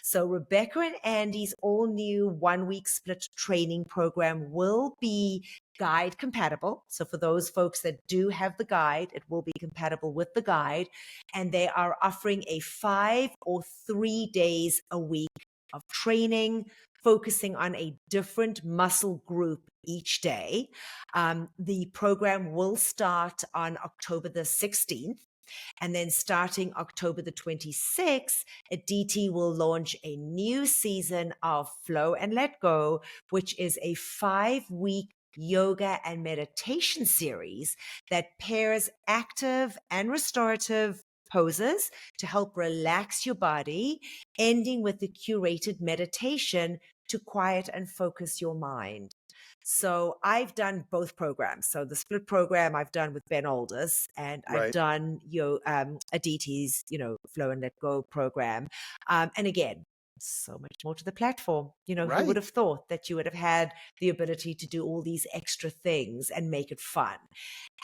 So Rebecca and Andy's all new 1-week split training program will be guide compatible. So for those folks that do have the guide, it will be compatible with the guide. And they are offering a 5 or 3 days a week of training, focusing on a different muscle group each day. The program will start on October the 16th. And then starting October the 26th, Aditi will launch a new season of Flow and Let Go, which is a 5-week yoga and meditation series that pairs active and restorative poses to help relax your body, ending with the curated meditation to quiet and focus your mind. So I've done both programs. So the split program I've done with Ben Aldous, and I've done Aditi's, Flow and Let Go program. And again, so much more to the platform. Who would have thought that you would have had the ability to do all these extra things and make it fun?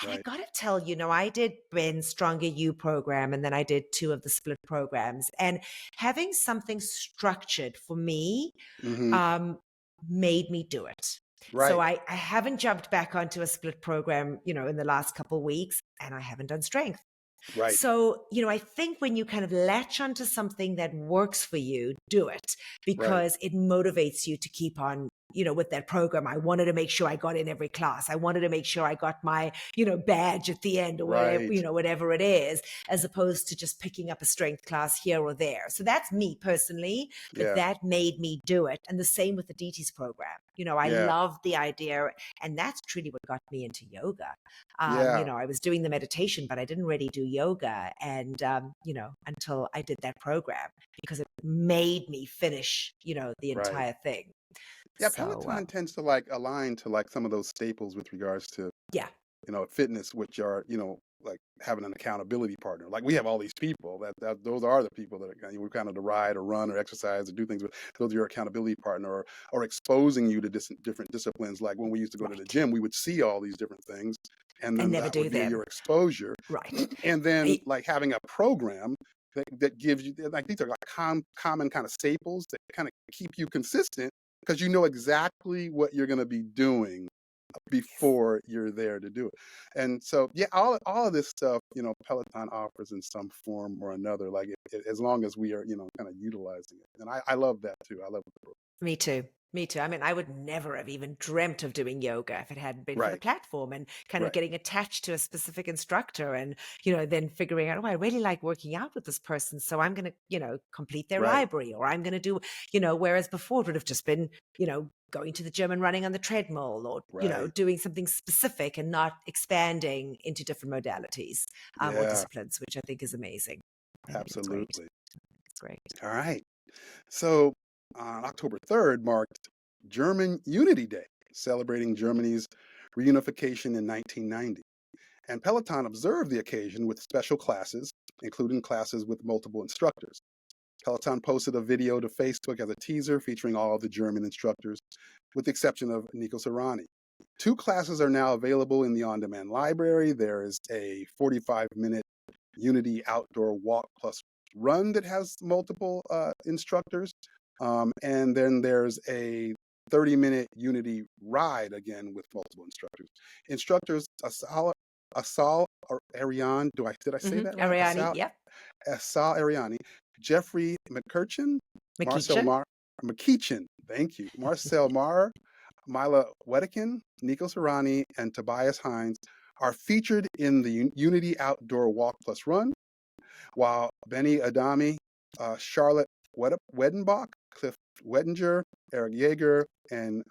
And I got to tell you, I did Ben's Stronger You program, and then I did 2 of the split programs. And having something structured for me made me do it. So I haven't jumped back onto a split program, in the last couple of weeks, and I haven't done strength. So, I think when you kind of latch onto something that works for you, do it, because it motivates you to keep on with that program, I wanted to make sure I got in every class. I wanted to make sure I got my, badge at the end or whatever, Right. whatever it is, as opposed to just picking up a strength class here or there. So that's me personally, but Yeah. that made me do it. And the same with the DT's program. I Yeah. love the idea. And that's truly what got me into yoga. Yeah. I was doing the meditation, but I didn't really do yoga. And, until I did that program, because it made me finish, the Right. entire thing. Yeah, So, Peloton tends to like align to like some of those staples with regards to, yeah. Fitness, which are, like having an accountability partner. Like we have all these people that those are the people that are, we kind of to ride or run or exercise or do things with. Those are your accountability partner or exposing you to different disciplines. Like when we used to go to the gym, we would see all these different things, and then never that do would be them. your exposure. Right. And then like having a program that gives you, like these are like common kind of staples that kind of keep you consistent because you know exactly what you're going to be doing before you're there to do it. And so, yeah, all of this stuff, Peloton offers in some form or another, like as long as we are, kind of utilizing it. And I love that too. I love it. Me too. Me too. I mean, I would never have even dreamt of doing yoga if it hadn't been for the Right. platform and kind of Right. getting attached to a specific instructor and, then figuring out, oh, I really like working out with this person. So I'm going to, complete their Right. library, or I'm going to do, whereas before it would have just been, going to the gym and running on the treadmill, or, Right. doing something specific and not expanding into different modalities or Yeah, disciplines, which I think is amazing. I think absolutely. It's great. All right. So October 3rd marked German Unity Day, celebrating Germany's reunification in 1990. And Peloton observed the occasion with special classes, including classes with multiple instructors. Peloton posted a video to Facebook as a teaser featuring all of the German instructors, with the exception of Nico Serrani. 2 classes are now available in the on-demand library. There is a 45-minute Unity outdoor walk plus run that has multiple instructors. And then there's a 30-minute Unity ride, again, with multiple instructors. Instructors Asal Ariane, did I say that right? Ariani, yep. Asal Ariani, Jeffrey McCutcheon, Marcel McKeechin, thank you, Marcel Marr, Mila Wedekin, Nico Serrani, and Tobias Hines are featured in the Unity Outdoor Walk Plus Run, while Benny Adami, Charlotte Wedenbach, Cliff Wedinger, Eric Yeager, and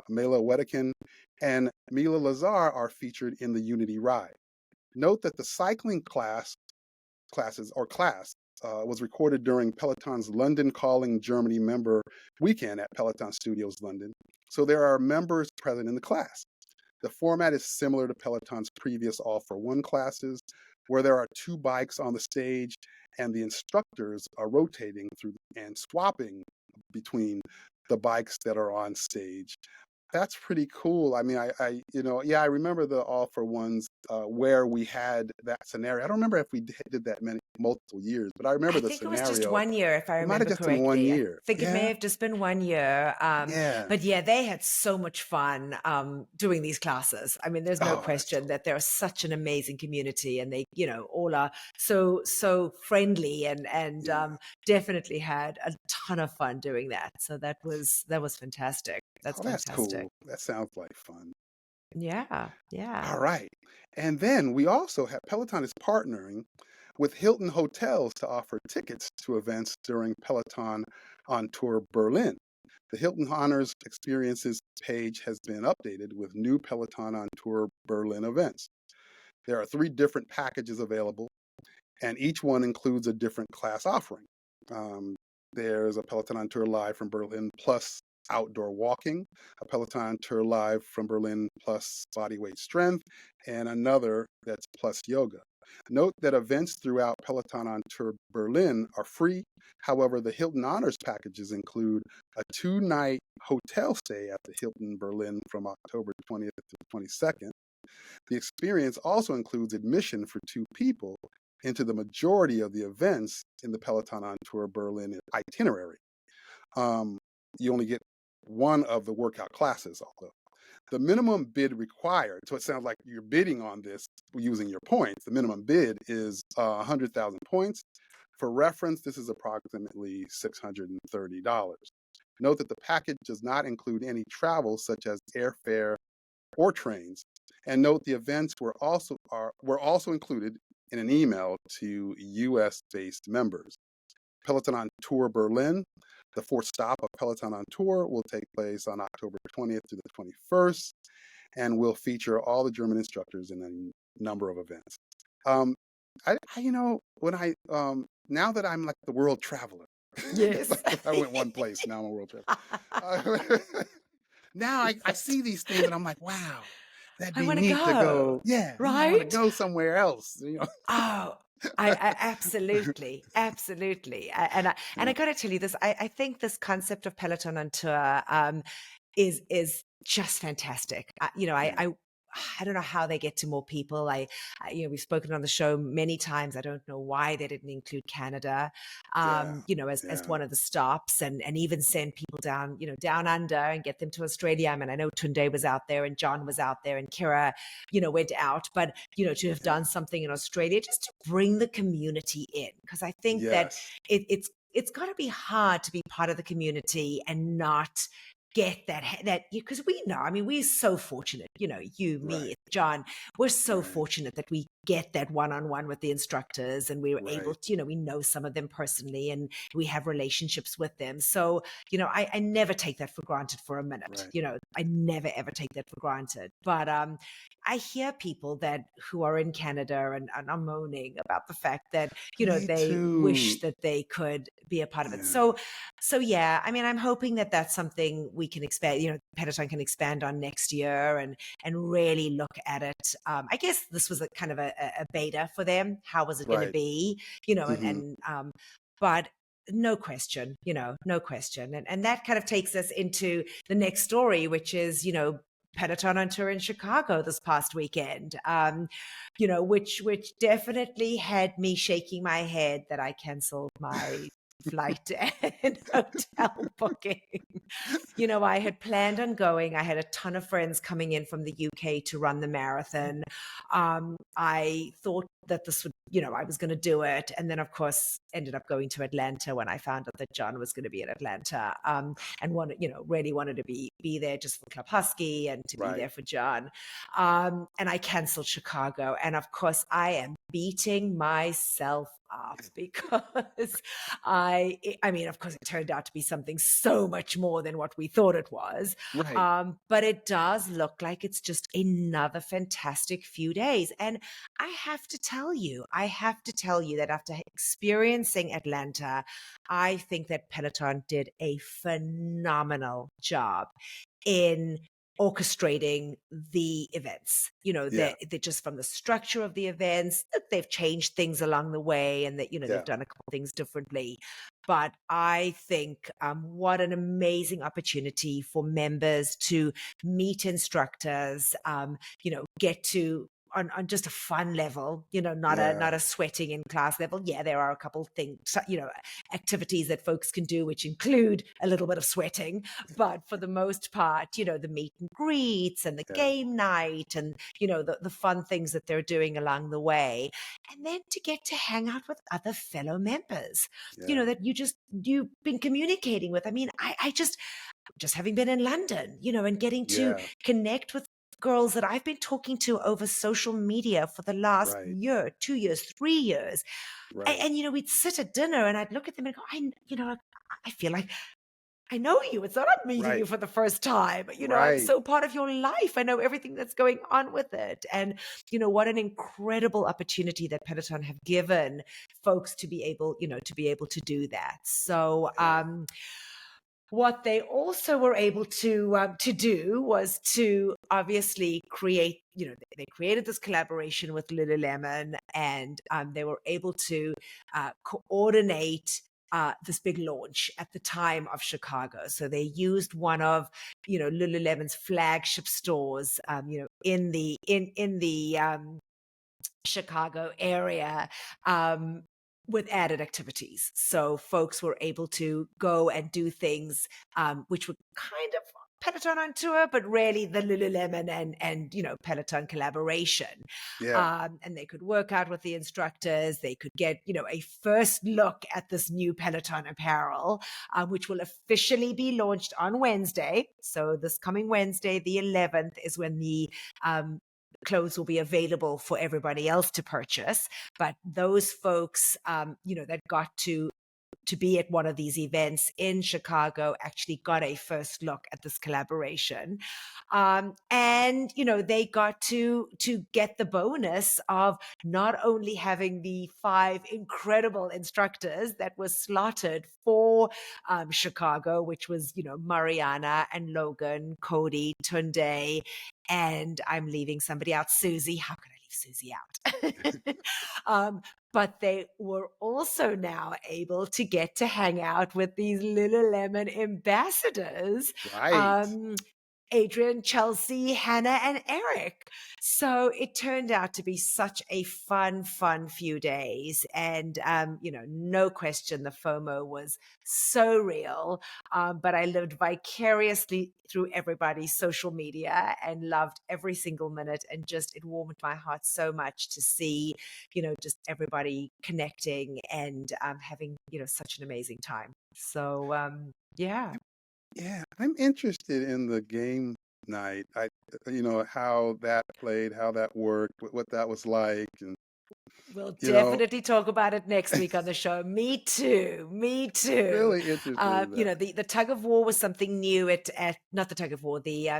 Mila Wedekin and Mila Lazar are featured in the Unity Ride. Note that the cycling class was recorded during Peloton's London Calling Germany member weekend at Peloton Studios London, so there are members present in the class. The format is similar to Peloton's previous all-for-one classes, where there are 2 bikes on the stage and the instructors are rotating through and swapping between the bikes that are on stage. That's pretty cool. I mean, I remember the all for ones where we had that scenario. I don't remember if we did that multiple years, but I remember the scenario. I think it was just 1 year, if I remember correctly. Been 1 year. I think it may have just been 1 year. Yeah. But yeah, they had so much fun doing these classes. I mean, there's no question that they're such an amazing community, and they, all are so friendly and definitely had a ton of fun doing that. So that was fantastic. That's fantastic. Cool. That sounds like fun. Yeah. All right. And then we also have Peloton is partnering with Hilton Hotels to offer tickets to events during Peloton on Tour Berlin. The Hilton Honors Experiences page has been updated with new Peloton on Tour Berlin events. There are 3 different packages available, and each one includes a different class offering. There's a Peloton on Tour Live from Berlin plus outdoor walking, a Peloton Tour Live from Berlin plus bodyweight strength, and another that's plus yoga. Note that events throughout Peloton on Tour Berlin are free. However, the Hilton Honors packages include a 2-night hotel stay at the Hilton Berlin from October 20th to 22nd. The experience also includes admission for 2 people into the majority of the events in the Peloton on Tour Berlin itinerary. You only get 1 of the workout classes, although. The minimum bid required, so it sounds like you're bidding on this using your points. The minimum bid is 100,000 points. For reference, this is approximately $630. Note that the package does not include any travel such as airfare or trains. And note the events were also included in an email to US-based members. Peloton on Tour Berlin, the fourth stop of Peloton on Tour, will take place on October 20th to the 21st and will feature all the German instructors in a number of events. When I now that I'm like the world traveler, Yes. I went one place. Now I'm a world traveler. Now I see these things and I'm like, wow, that'd I be want to neat to go. go, Yeah, I want to right? go somewhere else. Oh, I absolutely, absolutely. And I got to tell you this. I think this concept of Peloton on tour is just fantastic. Yeah, I don't know how they get to more people. We've spoken on the show many times. I don't know why they didn't include Canada, yeah, as one of the stops, and even send people down, down under and get them to Australia. I mean, I know Tunde was out there and John was out there and Kira, went out, but to have done something in Australia just to bring the community in, because I think that yes, it's got to be hard to be part of the community and not get that because we know, I mean, we're so fortunate, you, me, right, John, we're so right, fortunate that we get that one-on-one with the instructors, and we were able right, to, we know some of them personally and we have relationships with them. So, I never take that for granted for a minute. right. I never ever take that for granted. But I hear people who are in Canada and are moaning about the fact that, Me they too. wish that they could be a part of it. Yeah, So yeah, I mean, I'm hoping that that's something we can expand, Peloton can expand on next year and really look at it. I guess this was a kind of a beta for them. How was it going to right. be? Hmm. But no question, no question. And that kind of takes us into the next story, which is, Peloton on tour in Chicago this past weekend, which definitely had me shaking my head that I canceled my flight and hotel booking. I had planned on going. I had a ton of friends coming in from the UK to run the marathon. I thought that this would, I was going to do it. And then, of course, ended up going to Atlanta when I found out that John was going to be in Atlanta, and really wanted to be there just for Club Husky and to be Right. there for John. And I canceled Chicago. And of course, I am beating myself up because I mean, of course, it turned out to be something so much more than what we thought it was. Right. But it does look like it's just another fantastic few days. And I have to tell you that after experiencing Atlanta, I think that Peloton did a phenomenal job in orchestrating the events, Yeah. that just from the structure of the events, that they've changed things along the way and that, Yeah. they've done a couple things differently. But I think what an amazing opportunity for members to meet instructors, get to on just a fun level, not Yeah. a sweating in class level. Yeah, there are a couple things, activities that folks can do, which include a little bit of sweating. But for the most part, the meet and greets and the Yeah. game night and, the fun things that they're doing along the way. And then to get to hang out with other fellow members, Yeah. that you've been communicating with. I mean, I just having been in London, and getting to Yeah. connect with girls that I've been talking to over social media for the last Right. year, 2 years, 3 years. Right. And we'd sit at dinner and I'd look at them and go, I feel like I know you. It's not I'm meeting you Right. for the first time. I'm Right. so part of your life. I know everything that's going on with it. And, what an incredible opportunity that Peloton have given folks to be able, to do that. So, Yeah. what they also were able to do was to obviously create, they created this collaboration with Lululemon, and they were able to coordinate this big launch at the time of Chicago. So they used one of, Lululemon's flagship stores, in the Chicago area, with added activities. So folks were able to go and do things which were kind of Peloton on tour, but really the Lululemon and Peloton collaboration. Yeah. And they could work out with the instructors. They could get, a first look at this new Peloton apparel, which will officially be launched on Wednesday. So this coming Wednesday, the 11th, is when the clothes will be available for everybody else to purchase. But those folks, that got to be at one of these events in Chicago actually got a first look at this collaboration. And, they got to get the bonus of not only having the 5 incredible instructors that were slotted for Chicago, which was, Mariana and Logan, Cody, Tunde, and I'm leaving somebody out, Susie. How could I leave Susie out? But they were also now able to get to hang out with these Lululemon ambassadors. Right. Adrian, Chelsea, Hannah, and Eric. So it turned out to be such a fun few days. And, no question, the FOMO was so real. But I lived vicariously through everybody's social media and loved every single minute. And just, it warmed my heart so much to see, just everybody connecting and having, such an amazing time. So, yeah. Yeah, I'm interested in the game night. How that played, how that worked, what that was like, and We'll you know, definitely talk about it next week on the show. Me too. really interested in that. The tug of war was something new at not the tug of war, the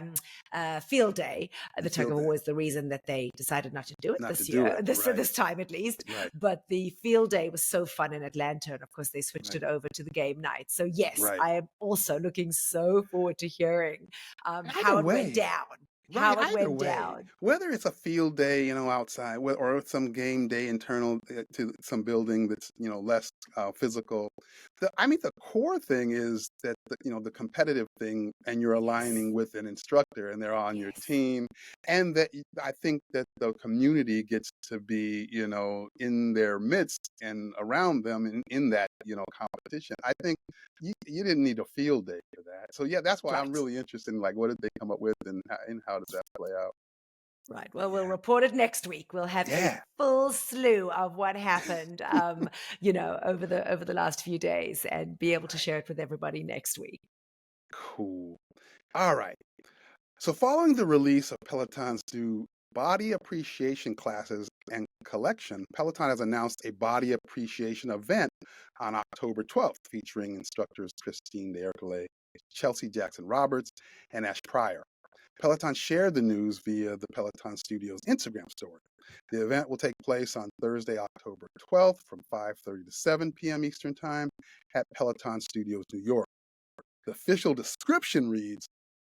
field day. The tug Field of day. war is the reason that they decided not to do it Not this to do year, it, this right. time at least. Right. But the field day was so fun in Atlanta, and of course they switched Right. it over to the game night. So yes, Right. I am also looking so forward to hearing how it went down. Right, How it either went way, down. whether it's a field day, outside, or some game day internal to some building that's, less physical. The core thing is that the competitive thing, and you're aligning with an instructor, and they're on your team, and that I think that the community gets to be, in their midst and around them in that, competition. I think you didn't need a field day for that. So yeah, that's why I'm really interested in, like, what did they come up with, and how does that play out? Right. Well, we'll report it next week. We'll have a full slew of what happened, over the last few days, and be able to share it with everybody next week. Cool. All right. So following the release of Peloton's new body appreciation classes and collection, Peloton has announced a body appreciation event on October 12th, featuring instructors Christine D'Ercole, Chelsea Jackson Roberts, and Ash Pryor. Peloton shared the news via the Peloton Studios Instagram story. The event will take place on Thursday, October 12th from 5:30 to 7 p.m. Eastern Time at Peloton Studios, New York. The official description reads,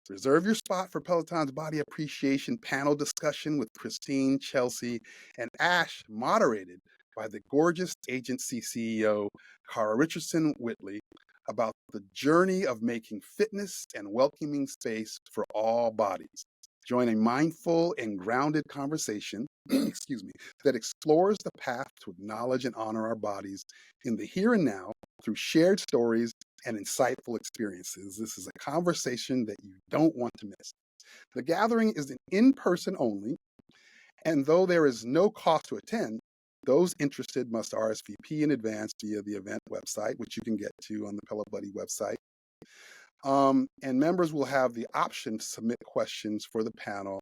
reserve your spot for Peloton's body appreciation panel discussion with Christine, Chelsea, and Ash, moderated by the gorgeous agency CEO, Cara Richardson Whitley, about the journey of making fitness and welcoming space for all bodies. Join a mindful and grounded conversation, that explores the path to acknowledge and honor our bodies in the here and now through shared stories and insightful experiences. This is a conversation that you don't want to miss. The gathering is in person only, and though there is no cost to attend, those interested must RSVP in advance via the event website, which you can get to on the Pelo Buddy website. And members will have the option to submit questions for the panel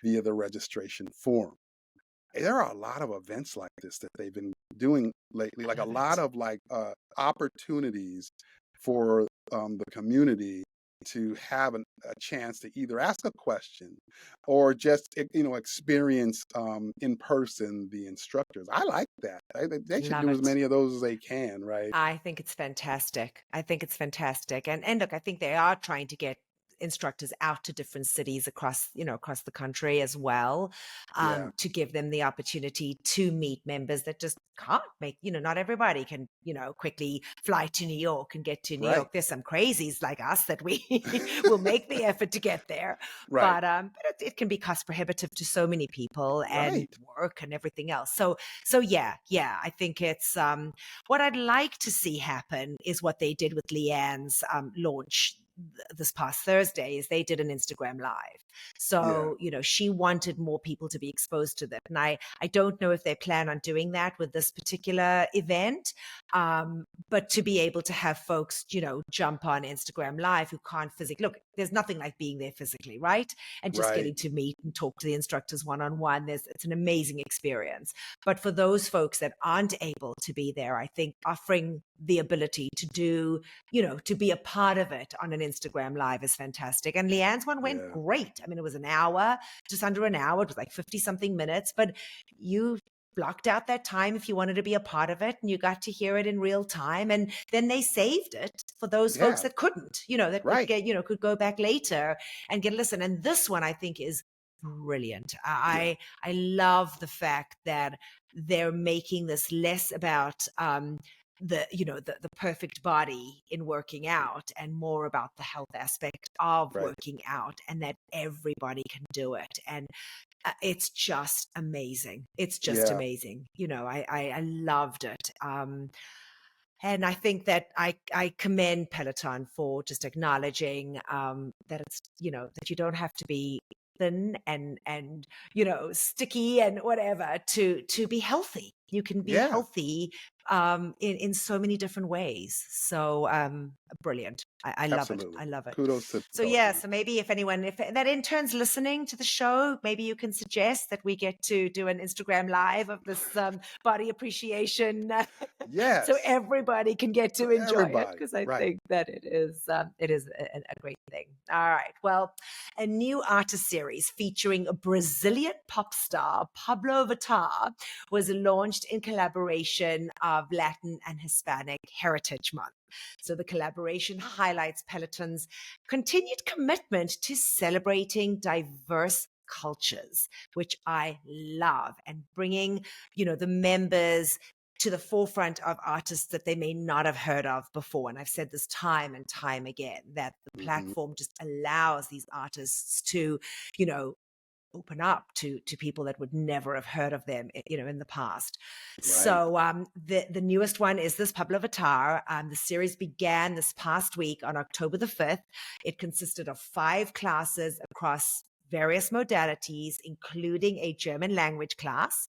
via the registration form. There are a lot of events like this that they've been doing lately, like a lot of opportunities for the community to have a chance to either ask a question or just experience in person the instructors. I like that. They should do as many of those as they can, right? I think it's fantastic. And look, I think they are trying to get instructors out to different cities across the country as well, to give them the opportunity to meet members that just can't make, not everybody can, quickly fly to New York and get to New York. There's some crazies like us that we will make the effort to get there. Right. But it can be cost prohibitive to so many people and work and everything else. So yeah, I think it's what I'd like to see happen is what they did with Leanne's launch this past Thursday is they did an Instagram live. So, she wanted more people to be exposed to that. And I don't know if they plan on doing that with this particular event, but to be able to have folks, jump on Instagram live who can't physically, look, there's nothing like being there physically, right? And just getting to meet and talk to the instructors one-on-one. It's an amazing experience. But for those folks that aren't able to be there, I think offering the ability to do, to be a part of it on an Instagram live is fantastic. And Leanne's one went great. I mean, it was an hour, just under an hour. It was like 50 something minutes, but you blocked out that time if you wanted to be a part of it, and you got to hear it in real time. And then they saved it for those folks that couldn't, that could get, could go back later and get a listen. And this one I think is brilliant. I love the fact that they're making this less about the perfect body in working out and more about the health aspect of working out, and that everybody can do it. And it's just amazing. It's just amazing. I loved it. And I think that I commend Peloton for just acknowledging that it's, that you don't have to be thin and sticky and whatever to be healthy. You can be healthy in so many different ways. So brilliant. I love it. I love it. Kudos to so so maybe if that intern's listening to the show, maybe you can suggest that we get to do an Instagram live of this body appreciation. So everybody can get to enjoy it, because I think that it is a great thing. All right. Well, a new artist series featuring a Brazilian pop star, Pablo Vittar, was launched in collaboration of Latin and Hispanic Heritage Month. So the collaboration highlights Peloton's continued commitment to celebrating diverse cultures, which I love, and bringing, the members to the forefront of artists that they may not have heard of before. And I've said this time and time again, that the platform just allows these artists to, open up to people that would never have heard of them, in the past. So the newest one is this Pablo Vittar. The series began this past week on October the 5th. It consisted of 5 classes across various modalities, including a German language class.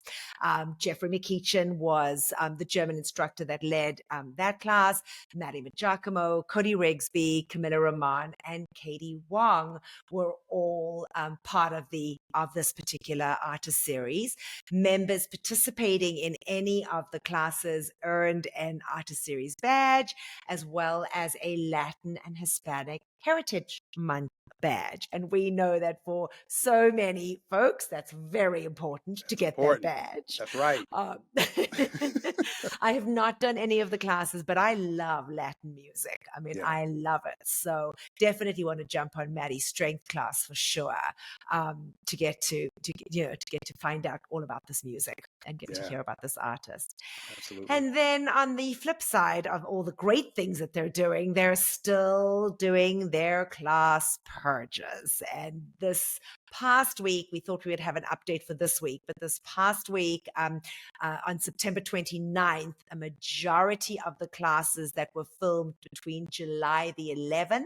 Jeffrey McEachin was the German instructor that led that class. Maddie Giacomo, Cody Rigsby, Camilla Rahman, and Katie Wong were all part of this particular artist series. Members participating in any of the classes earned an artist series badge, as well as a Latin and Hispanic Heritage Month badge. And we know that for so many folks, that's very important to get that badge. That's right. I have not done any of the classes, but I love Latin music. I mean, I love it. So definitely want to jump on Maddie's strength class for sure, to get to find out all about this music and get to hear about this artist. Absolutely. And then on the flip side of all the great things that they're doing, they're still doing their class purges. And this past week, we thought we would have an update for this week, but this past week, on September 29th, a majority of the classes that were filmed between July the 11th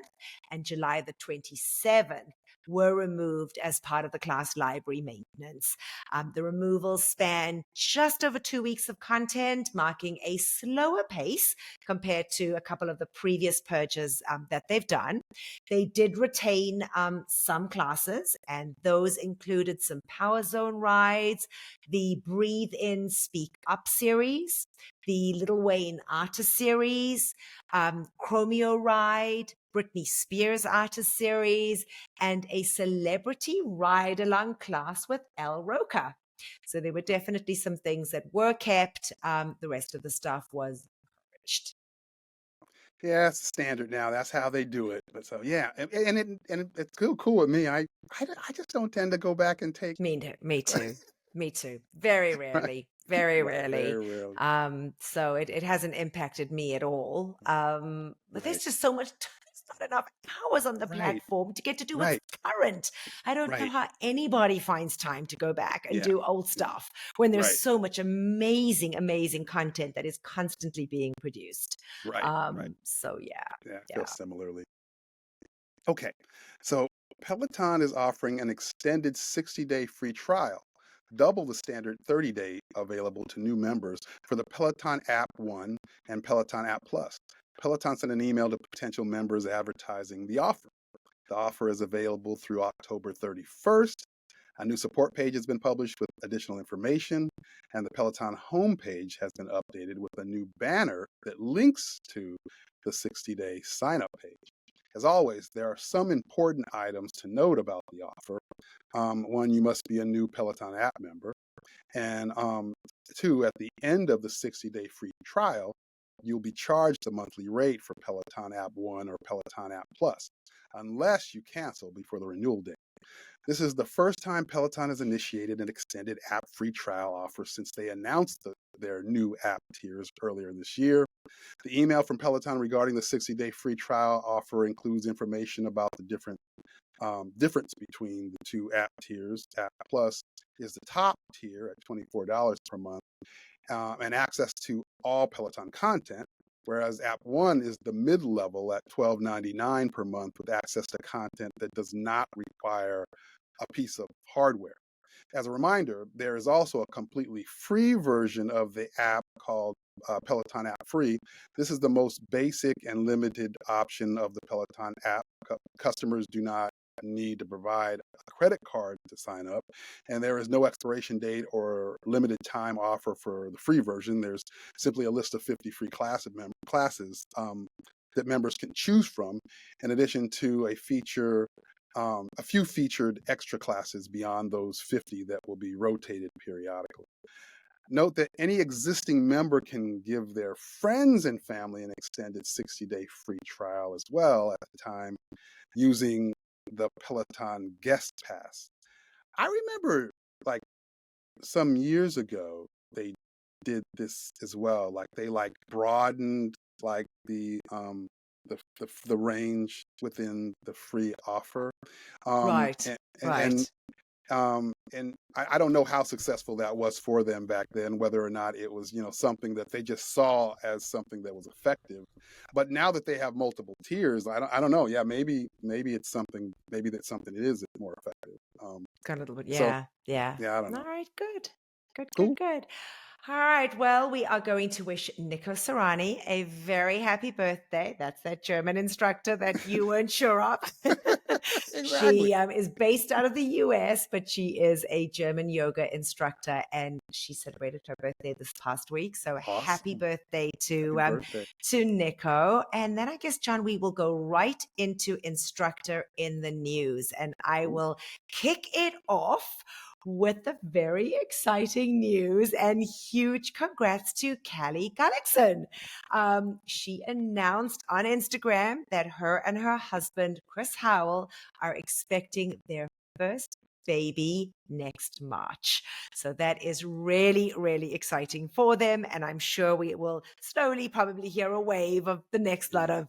and July the 27th were removed as part of the class library maintenance. The removals span just over 2 weeks of content, marking a slower pace compared to a couple of the previous purges that they've done. They did retain some classes, and those included some Power Zone rides, the Breathe In, Speak Up series, the Little Wayne Artist series, Chromeo ride, Britney Spears Artist series, and a celebrity ride-along class with El Roca. So there were definitely some things that were kept. The rest of the stuff was purged. Yeah, it's standard now. That's how they do it. But so and it's cool with me. I just don't tend to go back and take. Me too. Me too. Very rarely. Very rarely. Very rarely. So it hasn't impacted me at all. But there's just so much time. There's not enough hours on the platform to get to do what's current. I don't know how anybody finds time to go back and do old stuff when there's so much amazing, amazing content that is constantly being produced. Right. So I feel similarly. Okay, so Peloton is offering an extended 60-day free trial, double the standard 30-day available to new members for the Peloton App One and Peloton App Plus. Peloton sent an email to potential members advertising the offer. The offer is available through October 31st. A new support page has been published with additional information, and the Peloton homepage has been updated with a new banner that links to the 60-day sign-up page. As always, there are some important items to note about the offer. One, you must be a new Peloton app member. And two, at the end of the 60-day free trial, you'll be charged a monthly rate for Peloton App One or Peloton App Plus, unless you cancel before the renewal date. This is the first time Peloton has initiated an extended app free trial offer since they announced their new app tiers earlier this year. The email from Peloton regarding the 60-day free trial offer includes information about the difference between the two app tiers. App Plus is the top tier at $24 per month and access to all Peloton content, whereas App One is the mid-level at $12.99 per month with access to content that does not require a piece of hardware. As a reminder, there is also a completely free version of the app called Peloton App Free. This is the most basic and limited option of the Peloton app. Customers do not need to provide a credit card to sign up, and there is no expiration date or limited time offer for the free version. There's simply a list of 50 free classes that members can choose from, in addition to a few featured extra classes beyond those 50 that will be rotated periodically. Note that any existing member can give their friends and family an extended 60-day free trial as well at the time using the Peloton Guest Pass. I remember like some years ago they did this as well. Like they broadened like the range within the free offer. Right. And I don't know how successful that was for them back then, whether or not it was, something that they just saw as something that was effective. But now that they have multiple tiers, I don't know. Yeah, maybe it's something. Maybe that's something it is more effective. Got a little bit. So Yeah. yeah, I don't know. All right. Good. Cool. All right. Well, we are going to wish Nico Serrani a very happy birthday. That's that German instructor that you weren't sure of. Exactly. She is based out of the US, but she is a German yoga instructor, and she celebrated her birthday this past week. So Awesome. happy birthday to birthday. to Nico. And then I guess, John, we will go right into Instructor in the news, and I will kick it off with the very exciting news and huge congrats to Callie Gullickson. She announced on Instagram that her and her husband, Chris Howell, are expecting their first baby next March. So that is really, really exciting for them. And I'm sure we will slowly probably hear a wave of the next lot of,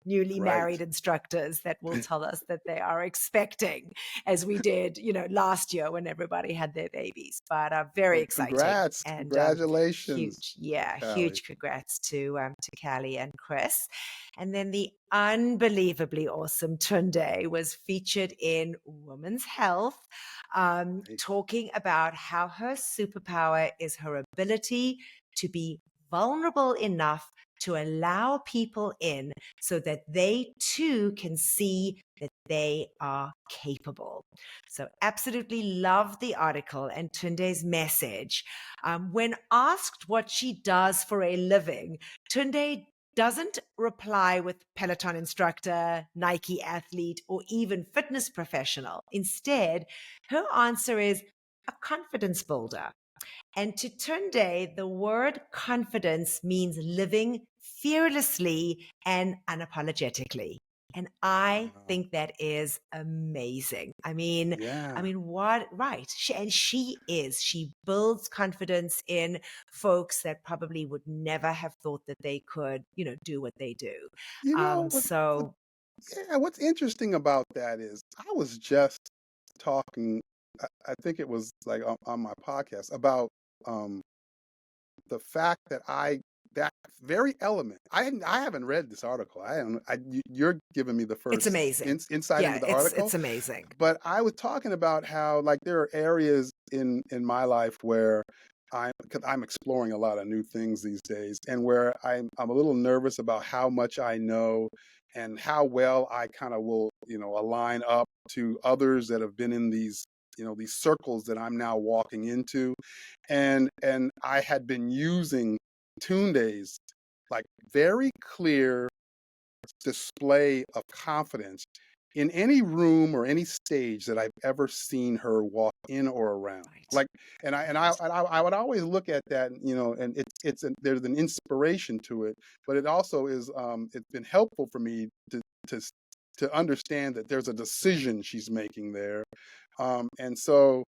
newly married instructors that will tell us that they are expecting, as we did, last year when everybody had their babies. But very exciting. Congrats. And Congratulations. huge congrats to Callie and Chris. And then the unbelievably awesome Tunde was featured in Women's Health, talking about how her superpower is her ability to be vulnerable enough to allow people in so that they too can see that they are capable. So absolutely love the article and Tunde's message. When asked what she does for a living, Tunde doesn't reply with Peloton instructor, Nike athlete, or even fitness professional. Instead, her answer is a confidence builder. And to Tunde, the word confidence means living fearlessly and unapologetically. And I think that is amazing. I mean, what, right. She builds confidence in folks that probably would never have thought that they could, do what they do. What's interesting about that is I was just talking, I think it was like on my podcast about the fact that I that very element. I haven't read this article. You're giving me the It's first amazing. insight into the article. It's amazing. But I was talking about how like there are areas in my life where because I'm exploring a lot of new things these days, and where I'm a little nervous about how much I know and how well I kind of will, align up to others that have been in these, these circles that I'm now walking into. And I had been using Tunde's like very clear display of confidence in any room or any stage that I've ever seen her walk in or around. Right. Like, I would always look at that, and there's an inspiration to it, but it also is, it's been helpful for me to understand that there's a decision she's making there, and so.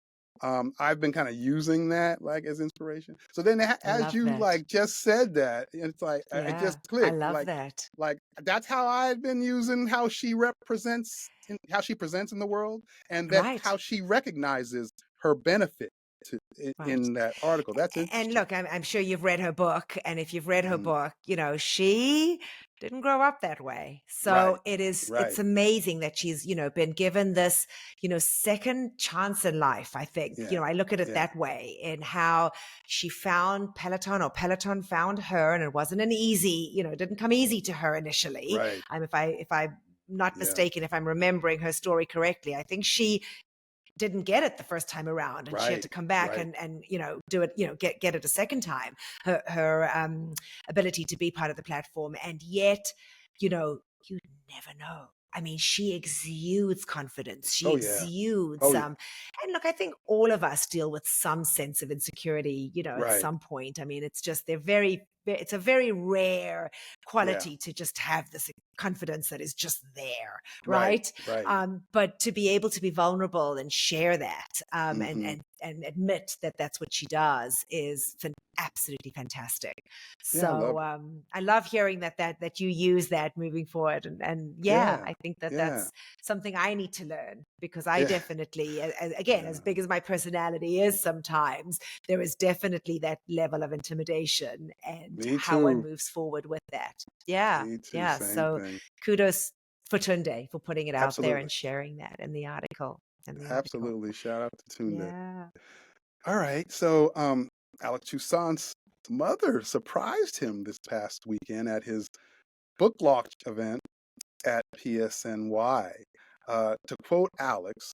I've been kind of using that like as inspiration. So then, as you like just said that, it's like it just clicked. I love that. Like that's how I've been using how she represents, how she presents in the world, and that how she recognizes her benefit in that article. That's interesting. And look, I'm sure you've read her book, and if you've read her book, she didn't grow up that way. So it's amazing that she's, been given this, second chance in life, I think. I look at it that way, in how she found Peloton, or Peloton found her, and it wasn't an easy, it didn't come easy to her initially. Right. If I'm not mistaken, if I'm remembering her story correctly, I think she didn't get it the first time around, and she had to come back and do it, get it a second time. Her ability to be part of the platform, and yet, you never know. I mean, she exudes confidence. She exudes and look, I think all of us deal with some sense of insecurity, at some point. I mean, it's just it's a very rare quality to just have this confidence that is just there, right? But to be able to be vulnerable and share that, and admit that that's what she does is absolutely fantastic. So I love hearing that you use that moving forward, and I think that's something I need to learn, because I definitely, again, as big as my personality is, sometimes there is definitely that level of intimidation, and how one moves forward with that. So kudos for Tunde for putting it out there and sharing that in the article. Absolutely. Shout out to Tunde. All right. So Alex Toussaint's mother surprised him this past weekend at his book launch event at PSNY. To quote Alex,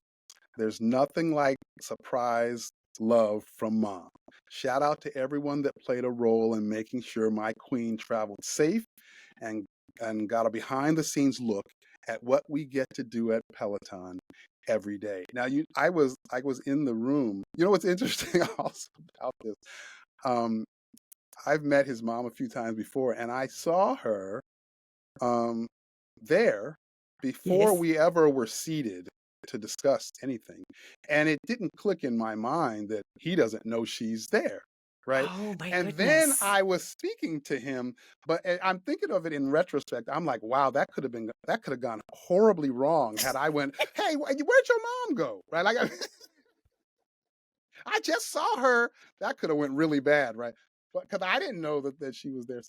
"There's nothing like surprise love from mom. Shout out to everyone that played a role in making sure my queen traveled safe and got a behind the scenes look at what we get to do at Peloton every day." Now, I was in the room. You know what's interesting also about this? I've met his mom a few times before, and I saw her there before we ever were seated to discuss anything, and it didn't click in my mind that he doesn't know she's there. Right. Oh, my and goodness. Then I was speaking to him, but I'm thinking of it in retrospect. I'm like, wow, that could have gone horribly wrong had I went, "Hey, where'd your mom go?" Right. Like I just saw her. That could have went really bad. Right. But because I didn't know that she was there.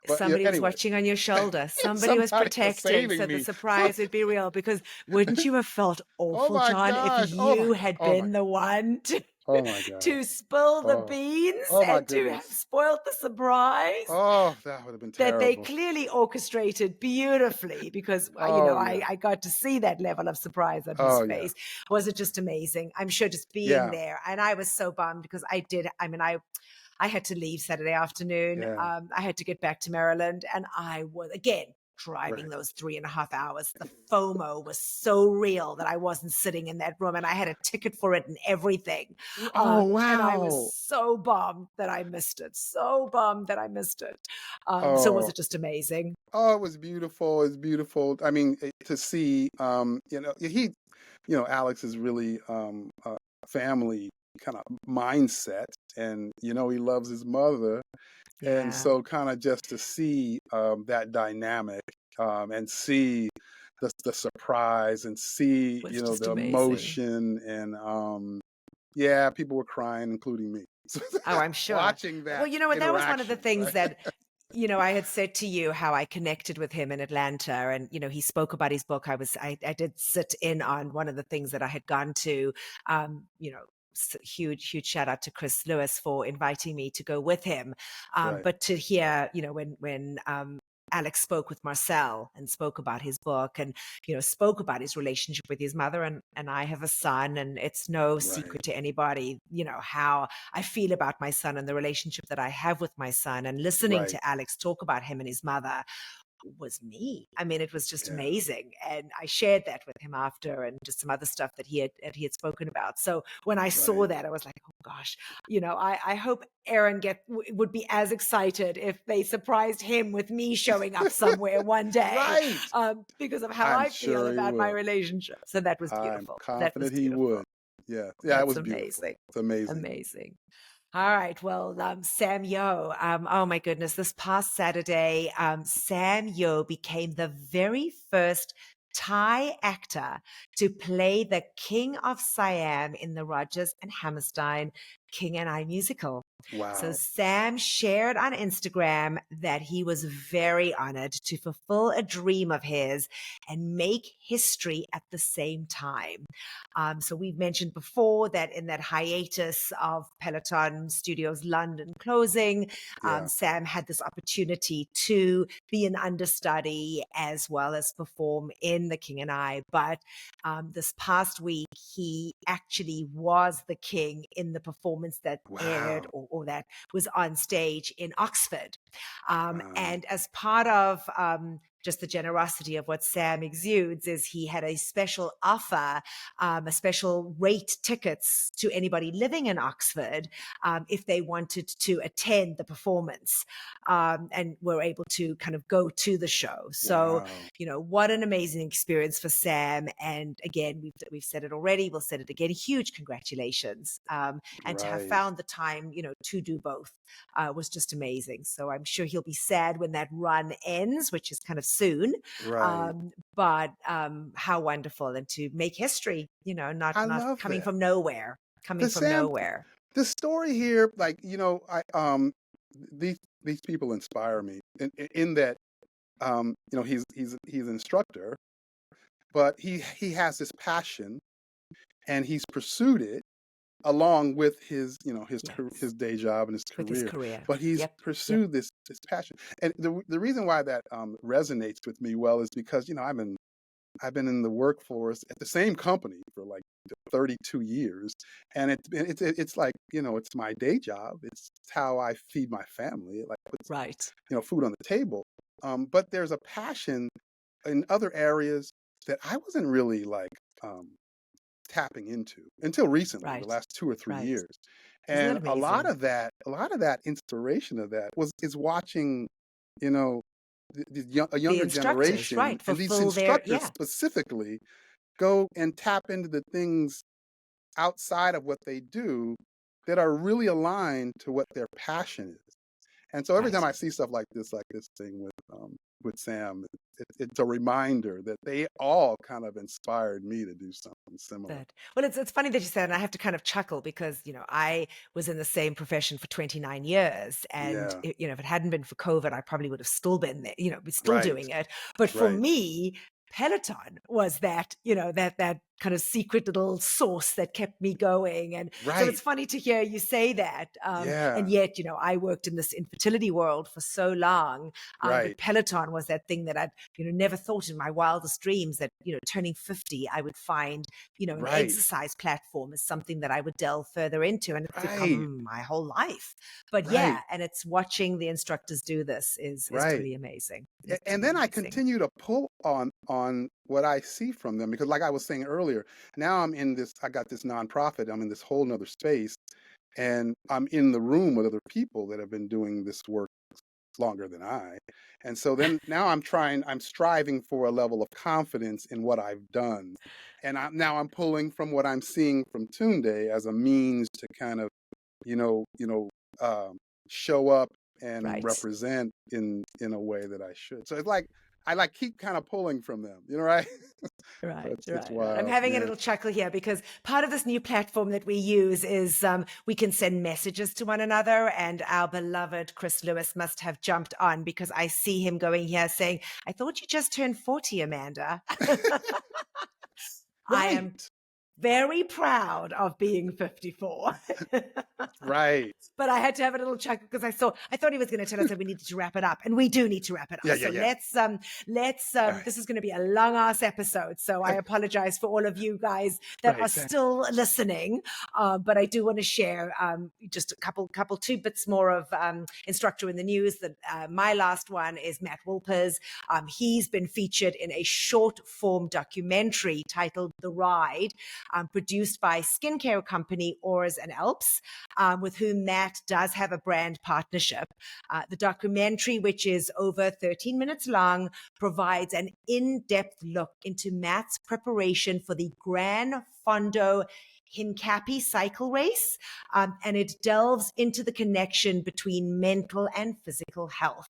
But somebody was watching on your shoulder. Somebody was protecting, so the surprise would be real. Because wouldn't you have felt awful, John, if you had been the one to spill the beans and to have spoiled the surprise? Oh, that would have been terrible. That they clearly orchestrated beautifully, because I got to see that level of surprise on his face. Was it just amazing? I'm sure just being there, and I was so bummed because I had to leave Saturday afternoon. I had to get back to Maryland, and I was, again, driving those 3.5 hours. The FOMO was so real that I wasn't sitting in that room, and I had a ticket for it and everything. Oh, wow. And I was so bummed that I missed it. So was it just amazing? Oh, it was beautiful. It's beautiful. I mean, to see, Alex is really family kind of mindset, and he loves his mother, and so kind of just to see that dynamic, and see the surprise, and see the amazing. emotion, and Yeah, people were crying, including me. Oh, I'm sure. Watching Well, that and that was one of the interaction, things right? that, I had said to you how I connected with him in Atlanta, and he spoke about his book. I did sit in on one of the things that I had gone to. Huge shout out to Chris Lewis for inviting me to go with him. Right. But to hear, when Alex spoke with Marcel and spoke about his book and, spoke about his relationship with his mother. And I have a son, and it's no secret to anybody, how I feel about my son and the relationship that I have with my son. And listening to Alex talk about him and his mother was me. I mean, it was just amazing. And I shared that with him after, and just some other stuff that he had spoken about. So when I saw that, I was like, oh gosh, I hope Aaron would be as excited if they surprised him with me showing up somewhere one day, because of how I feel about my relationship. So that was beautiful. I'm confident he would. Yeah. Yeah, it was beautiful. Amazing. It's amazing. Amazing. All right. Well, Sam Yo, oh my goodness, this past Saturday, Sam Yo became the very first Thai actor to play the King of Siam in the Rodgers and Hammerstein King and I musical. Wow. So Sam shared on Instagram that he was very honored to fulfill a dream of his and make history at the same time. So we've mentioned before that in that hiatus of Peloton Studios London closing, Sam had this opportunity to be an understudy as well as perform in the King and I. But this past week, he actually was the king in the performance that aired or that was on stage in Oxford. And as part of just the generosity of what Sam exudes is he had a special offer, a special rate tickets to anybody living in Oxford if they wanted to attend the performance and were able to kind of go to the show. So, what an amazing experience for Sam. And again, we've said it already, we'll say it again, huge congratulations. And to have found the time, to do both was just amazing. So I'm sure he'll be sad when that run ends, which is kind of soon. But how wonderful, and to make history, not coming from nowhere, nowhere. The story here, like, these people inspire me in that, he's an instructor, but he has this passion and he's pursued it along with his day job and his career. But he's pursued this passion. And the reason why that resonates with me well is because, I've been in the workforce at the same company for like 32 years. And it's like, it's my day job. It's how I feed my family. It like puts, food on the table. But there's a passion in other areas that I wasn't really like, tapping into until recently, the last 2 or 3 years. And a lot of that inspiration of that is watching, a younger generation and these instructors specifically go and tap into the things outside of what they do that are really aligned to what their passion is. And so every time I see stuff like this thing with Sam, it's a reminder that they all kind of inspired me to do something similar. Good. Well, it's funny that you said, and I have to kind of chuckle because, I was in the same profession for 29 years. And, if it hadn't been for COVID, I probably would have still been there, still doing it. But for me, Peloton was that, that kind of secret little source that kept me going. And so it's funny to hear you say that. And yet, I worked in this infertility world for so long. But Peloton was that thing that I'd, never thought in my wildest dreams that, turning 50, I would find, an exercise platform is something that I would delve further into, and it's become my whole life. But and it's watching the instructors do this is truly amazing. And then I continue to pull on what I see from them, because like I was saying earlier, now I got this nonprofit, I'm in this whole nother space, and I'm in the room with other people that have been doing this work longer than I. And so then now I'm striving for a level of confidence in what I've done. And I'm pulling from what I'm seeing from Tunde as a means to kind of, show up and represent in a way that I should. So it's like, I like keep kind of pulling from them, right? Right, It's right. I'm wild. having a Yeah. little chuckle here because part of this new platform that we use is we can send messages to one another, and our beloved Chris Lewis must have jumped on because I see him going here saying, I thought you just turned 40, Amanda. I am Right. very proud of being 54. Right. But I had to have a little chuckle because I thought he was going to tell us that we needed to wrap it up, and we do need to wrap it up. Yeah. Let's Right. this is going to be a long ass episode. So I apologize for all of you guys that are still listening. But I do want to share just a couple 2 bits more of Instructor in the news. That my last one is Matt Wilpers. He's been featured in a short form documentary titled The Ride, produced by skincare company Oars and Alps, with whom Matt does have a brand partnership. The documentary, which is over 13 minutes long, provides an in-depth look into Matt's preparation for the Gran Fondo Hincapie cycle race, and it delves into the connection between mental and physical health.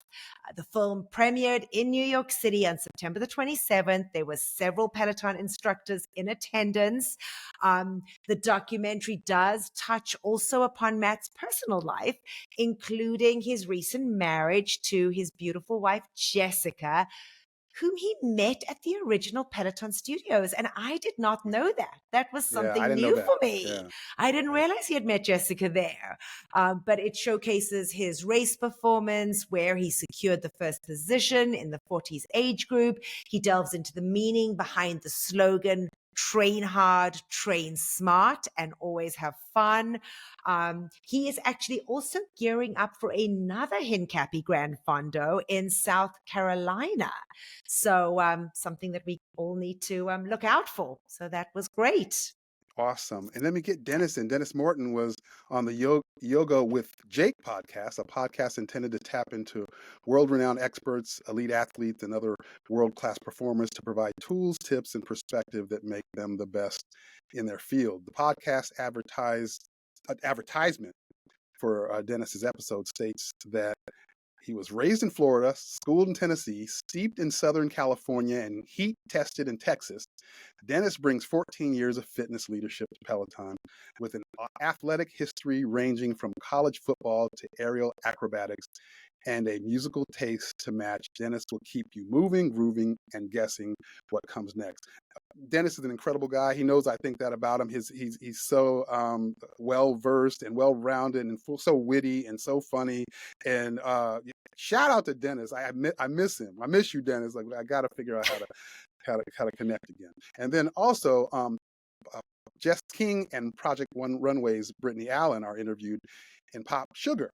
The film premiered in New York City on September the 27th. There were several Peloton instructors in attendance. The documentary does touch also upon Matt's personal life, including his recent marriage to his beautiful wife, Jessica, whom he met at the original Peloton studios. And I did not know that. That was something new for me. Yeah. I didn't realize he had met Jessica there. But it showcases his race performance, where he secured the first position in the 40s age group. He delves into the meaning behind the slogan, train hard, train smart, and always have fun. He is actually also gearing up for another Hincapie Gran Fondo in South Carolina. So something that we all need to look out for. So that was great. Awesome. And let me get Dennis in. Dennis Morton was on the Yoga with Jake podcast, a podcast intended to tap into world-renowned experts, elite athletes, and other world-class performers to provide tools, tips, and perspective that make them the best in their field. The podcast advertisement for Dennis's episode states that he was raised in Florida, schooled in Tennessee, steeped in Southern California, and heat tested in Texas. Dennis brings 14 years of fitness leadership to Peloton with an athletic history ranging from college football to aerial acrobatics and a musical taste to match. Dennis will keep you moving, grooving, and guessing what comes next. Dennis is an incredible guy. He knows I think that about him. He's so well-versed and well-rounded and so witty and so funny. And shout out to Dennis. I miss him. I miss you, Dennis. Like, I got to figure out how to connect again. And then also Jess King and Project One Runway's Brittany Allen are interviewed in Pop Sugar.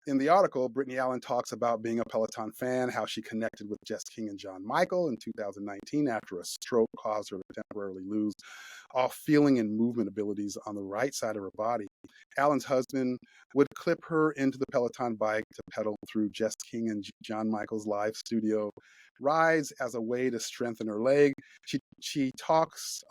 In the article, Brittany Allen talks about being a Peloton fan, how she connected with Jess King and John Michael in 2019 after a stroke caused her to temporarily lose all feeling and movement abilities on the right side of her body. Allen's husband would clip her into the Peloton bike to pedal through Jess King and John Michael's live studio rides as a way to strengthen her leg. She talks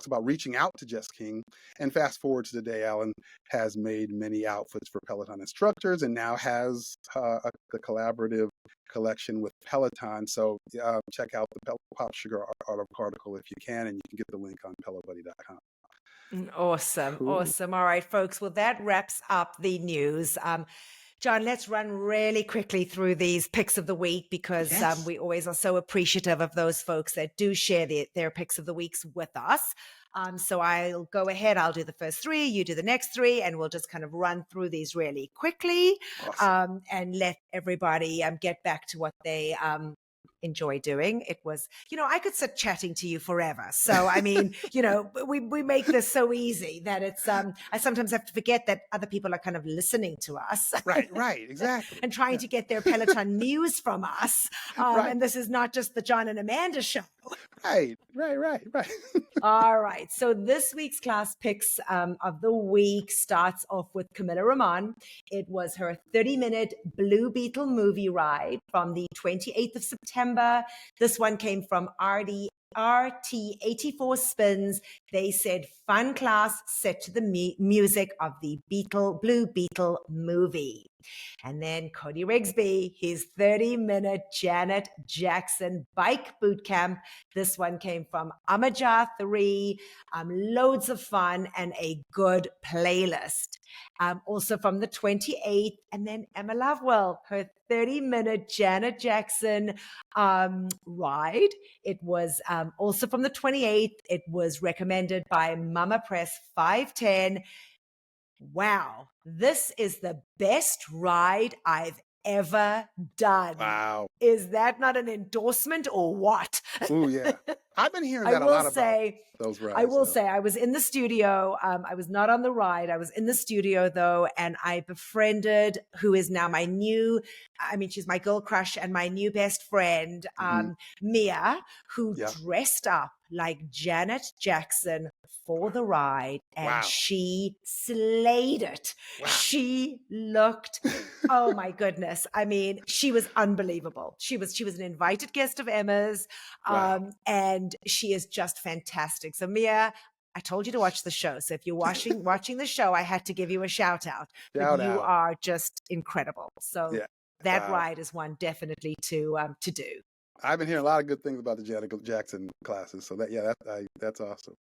about reaching out to Jess King, and fast forward to today, Allen has made many outfits for Peloton instructors and now has the collaborative collection with Peloton. So check out the Pop Sugar article if you can, and you can get the link on pelobuddy.com. Awesome. Cool. Awesome. All right, folks. Well, that wraps up the news. John, let's run really quickly through these picks of the week because we always are so appreciative of those folks that do share their picks of the weeks with us. So I'll go ahead. I'll do the first 3. You do the next 3, and we'll just kind of run through these really quickly. Awesome. And let everybody get back to what they enjoy doing. It was, I could sit chatting to you forever. So, I mean, we make this so easy that it's, I sometimes have to forget that other people are kind of listening to us. Right, exactly. And trying to get their Peloton news from us. And this is not just the John and Amanda show. Right. All right. So this week's class picks of the week starts off with Camilla Ramon. It was her 30-minute Blue Beetle movie ride from the 28th of September. This one came from RT84 Spins. They said, fun class set to the music of the Blue Beetle movie. And then Cody Rigsby, his 30-minute Janet Jackson bike boot camp. This one came from Amajar 3, loads of fun and a good playlist. Also from the 28th, and then Emma Lovewell, her 30-minute Janet Jackson ride. It was also from the 28th. It was recommended by Mama Press 510. Wow, this is the best ride I've ever done. Wow. Is that not an endorsement or what? Oh, yeah. I've been hearing that a lot about those rides. I will say, I was in the studio. I was not on the ride. I was in the studio, though, and I befriended who is now my new, she's my girl crush and my new best friend, Mia, who dressed up like Janet Jackson for the ride, and she slayed it. Wow. She looked, oh my goodness. She was unbelievable. She was an invited guest of Emma's, and she is just fantastic. So Mia, I told you to watch the show. So if you're watching the show, I had to give you a shout out. You are just incredible. So that ride is one definitely to do. I've been hearing a lot of good things about the Janet Jackson classes. So that's awesome.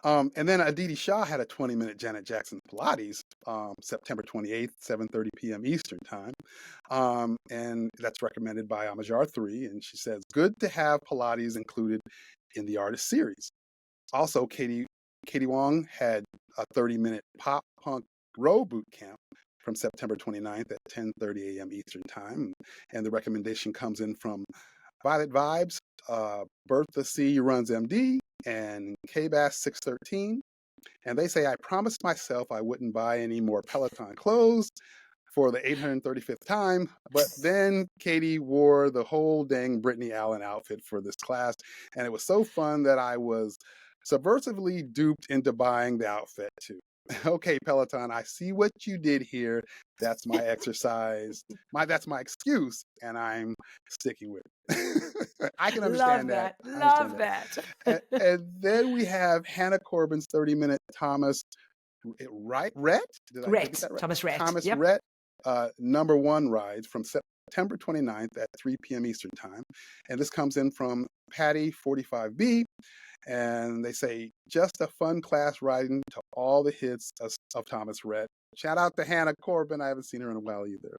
And then Aditi Shah had a 20-minute Janet Jackson Pilates, September 28th, 7:30 p.m. Eastern time. And that's recommended by Amajar 3. And she says, good to have Pilates included in the artist series. Also, Katie Wong had a 30-minute pop punk row boot camp from September 29th at 10:30 a.m. Eastern time. And the recommendation comes in from Violet Vibes, Bertha C. Runs MD, and KBass 613. And they say, I promised myself I wouldn't buy any more Peloton clothes for the 835th time, but then Katie wore the whole dang Brittany Allen outfit for this class, and it was so fun that I was subversively duped into buying the outfit too. Okay, Peloton, I see what you did here. That's my exercise. That's my excuse, and I'm sticking with it. I can understand that. Love that. And then we have Hannah Corbin's 30-minute Thomas Rhett? Thomas Rhett. Thomas Rhett, number 1 rides from September 29th at 3 p.m. Eastern time. And this comes in from Patty 45B. And they say, just a fun class riding to all the hits of Thomas Rhett. Shout out to Hannah Corbin. I haven't seen her in a while either.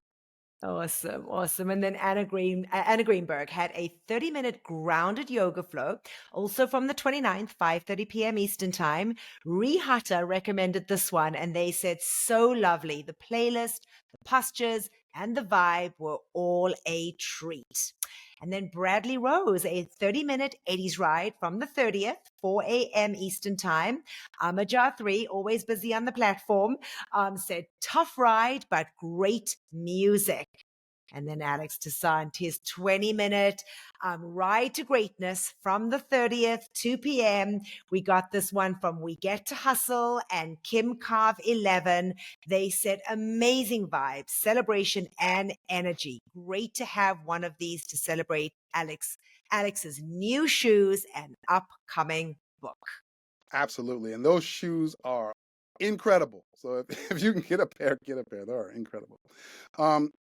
Awesome. And then Anna Greenberg had a 30-minute grounded yoga flow, also from the 29th, 5:30 p.m. Eastern time. Rihata recommended this one, and they said, so lovely. The playlist, the postures, and the vibe were all a treat. And then Bradley Rose, a 30-minute 80s ride from the 30th, 4 a.m. Eastern time. Amajar 3, always busy on the platform, said, tough ride, but great music. And then Alex Toussaint, his 20-minute ride to greatness from the 30th, 2 p.m. We got this one from We Get to Hustle and Kim Carve 11. They said amazing vibes, celebration, and energy. Great to have one of these to celebrate Alex's new shoes and upcoming book. Absolutely. And those shoes are incredible. So if you can get a pair, get a pair. They are incredible.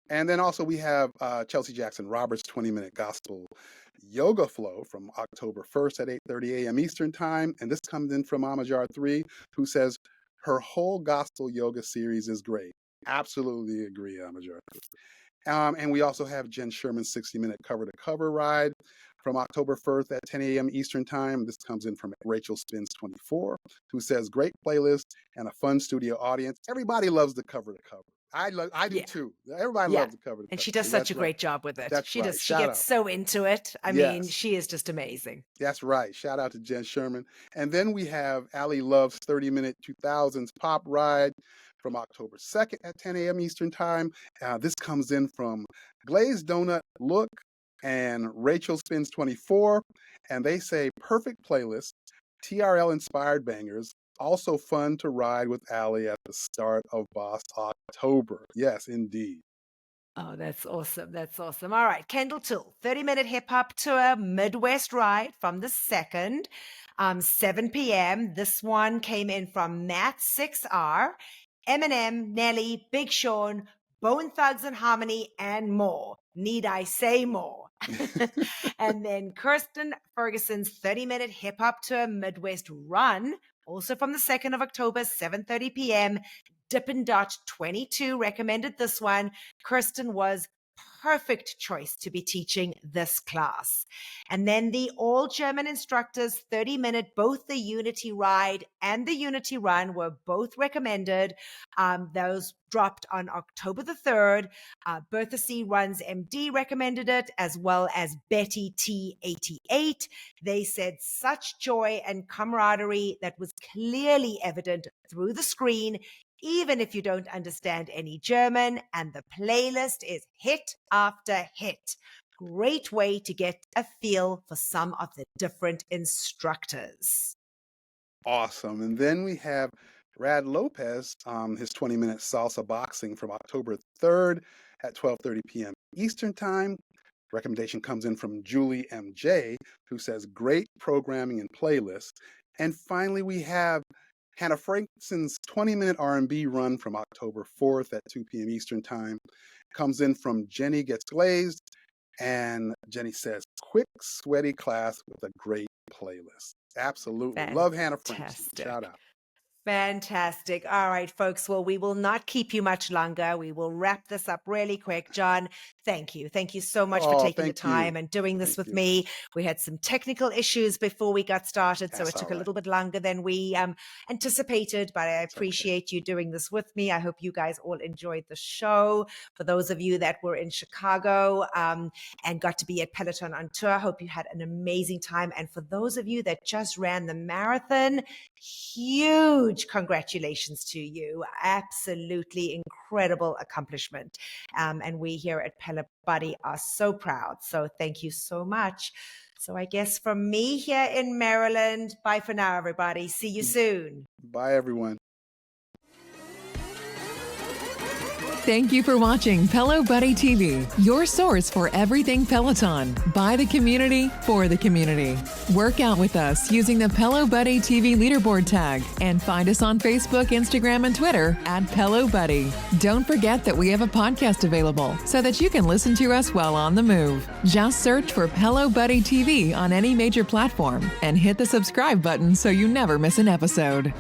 And then also we have Chelsea Jackson Roberts' 20-minute gospel yoga flow from October 1st at 8:30 a.m. Eastern time. And this comes in from Amajar 3, who says her whole gospel yoga series is great. Absolutely agree, Amajar 3. And we also have Jen Sherman's 60-minute cover-to-cover ride from October 1st at 10 a.m. Eastern time. This comes in from Rachel Spins 24, who says, great playlist and a fun studio audience. Everybody loves the cover-to-cover. I do too. Everybody loves the cover. And she does such a great job with it. She gets so into it. I mean, she is just amazing. That's right. Shout out to Jen Sherman. And then we have Allie Love's 30-minute 2000s pop ride from October 2nd at 10 a.m. Eastern time. This comes in from Glazed Donut Look and Rachel Spins 24. And they say perfect playlist, TRL inspired bangers. Also fun to ride with Allie at the start of Boss October. Yes, indeed. Oh, that's awesome. That's awesome. All right. Kendall Toole, 30-minute hip-hop tour Midwest ride from the 2nd, 7 p.m. This one came in from Matt 6R, Eminem, Nelly, Big Sean, Bone Thugs and Harmony, and more. Need I say more? And then Kirsten Ferguson's 30-minute Hip Hop Tour Midwest Run, also from the 2nd of October, 7:30 p.m. Dippin' Dot 22 recommended this one. Kirsten was perfect choice to be teaching this class. And then the all German instructors 30-minute, both the Unity Ride and the Unity Run were both recommended. Those dropped on October the 3rd. Bertha C. Runs MD recommended it, as well as Betty T88. They said such joy and camaraderie that was clearly evident through the screen, even if you don't understand any German, and the playlist is hit after hit. Great way to get a feel for some of the different instructors. Awesome. And then we have Rad Lopez, his 20-minute salsa boxing from October 3rd at 12:30 p.m. Eastern Time. Recommendation comes in from Julie MJ, who says great programming and playlists. And finally, we have Hannah Frankson's 20-minute R&B run from October 4th at 2 p.m. Eastern Time. Comes in from Jenny Gets Glazed, and Jenny says, quick, sweaty class with a great playlist. Absolutely. Fantastic. Love Hannah Frankson. Shout out. Fantastic. All right, folks. Well, we will not keep you much longer. We will wrap this up really quick. John, thank you. Thank you so much for taking the time and doing this with me. We had some technical issues before we got started, so it took a little bit longer than we anticipated, but I appreciate you doing this with me. I hope you guys all enjoyed the show. For those of you that were in Chicago and got to be at Peloton on tour, I hope you had an amazing time. And for those of you that just ran the marathon, huge congratulations to you. Absolutely incredible accomplishment. And we here at Pelo Buddy are so proud. So thank you so much. So I guess from me here in Maryland, bye for now, everybody. See you soon. Bye, everyone. Thank you for watching Pelo Buddy TV, your source for everything Peloton, by the community, for the community. Work out with us using the Pelo Buddy TV leaderboard tag, and find us on Facebook, Instagram, and Twitter at Pelo Buddy. Don't forget that we have a podcast available so that you can listen to us while on the move. Just search for Pelo Buddy TV on any major platform and hit the subscribe button so you never miss an episode.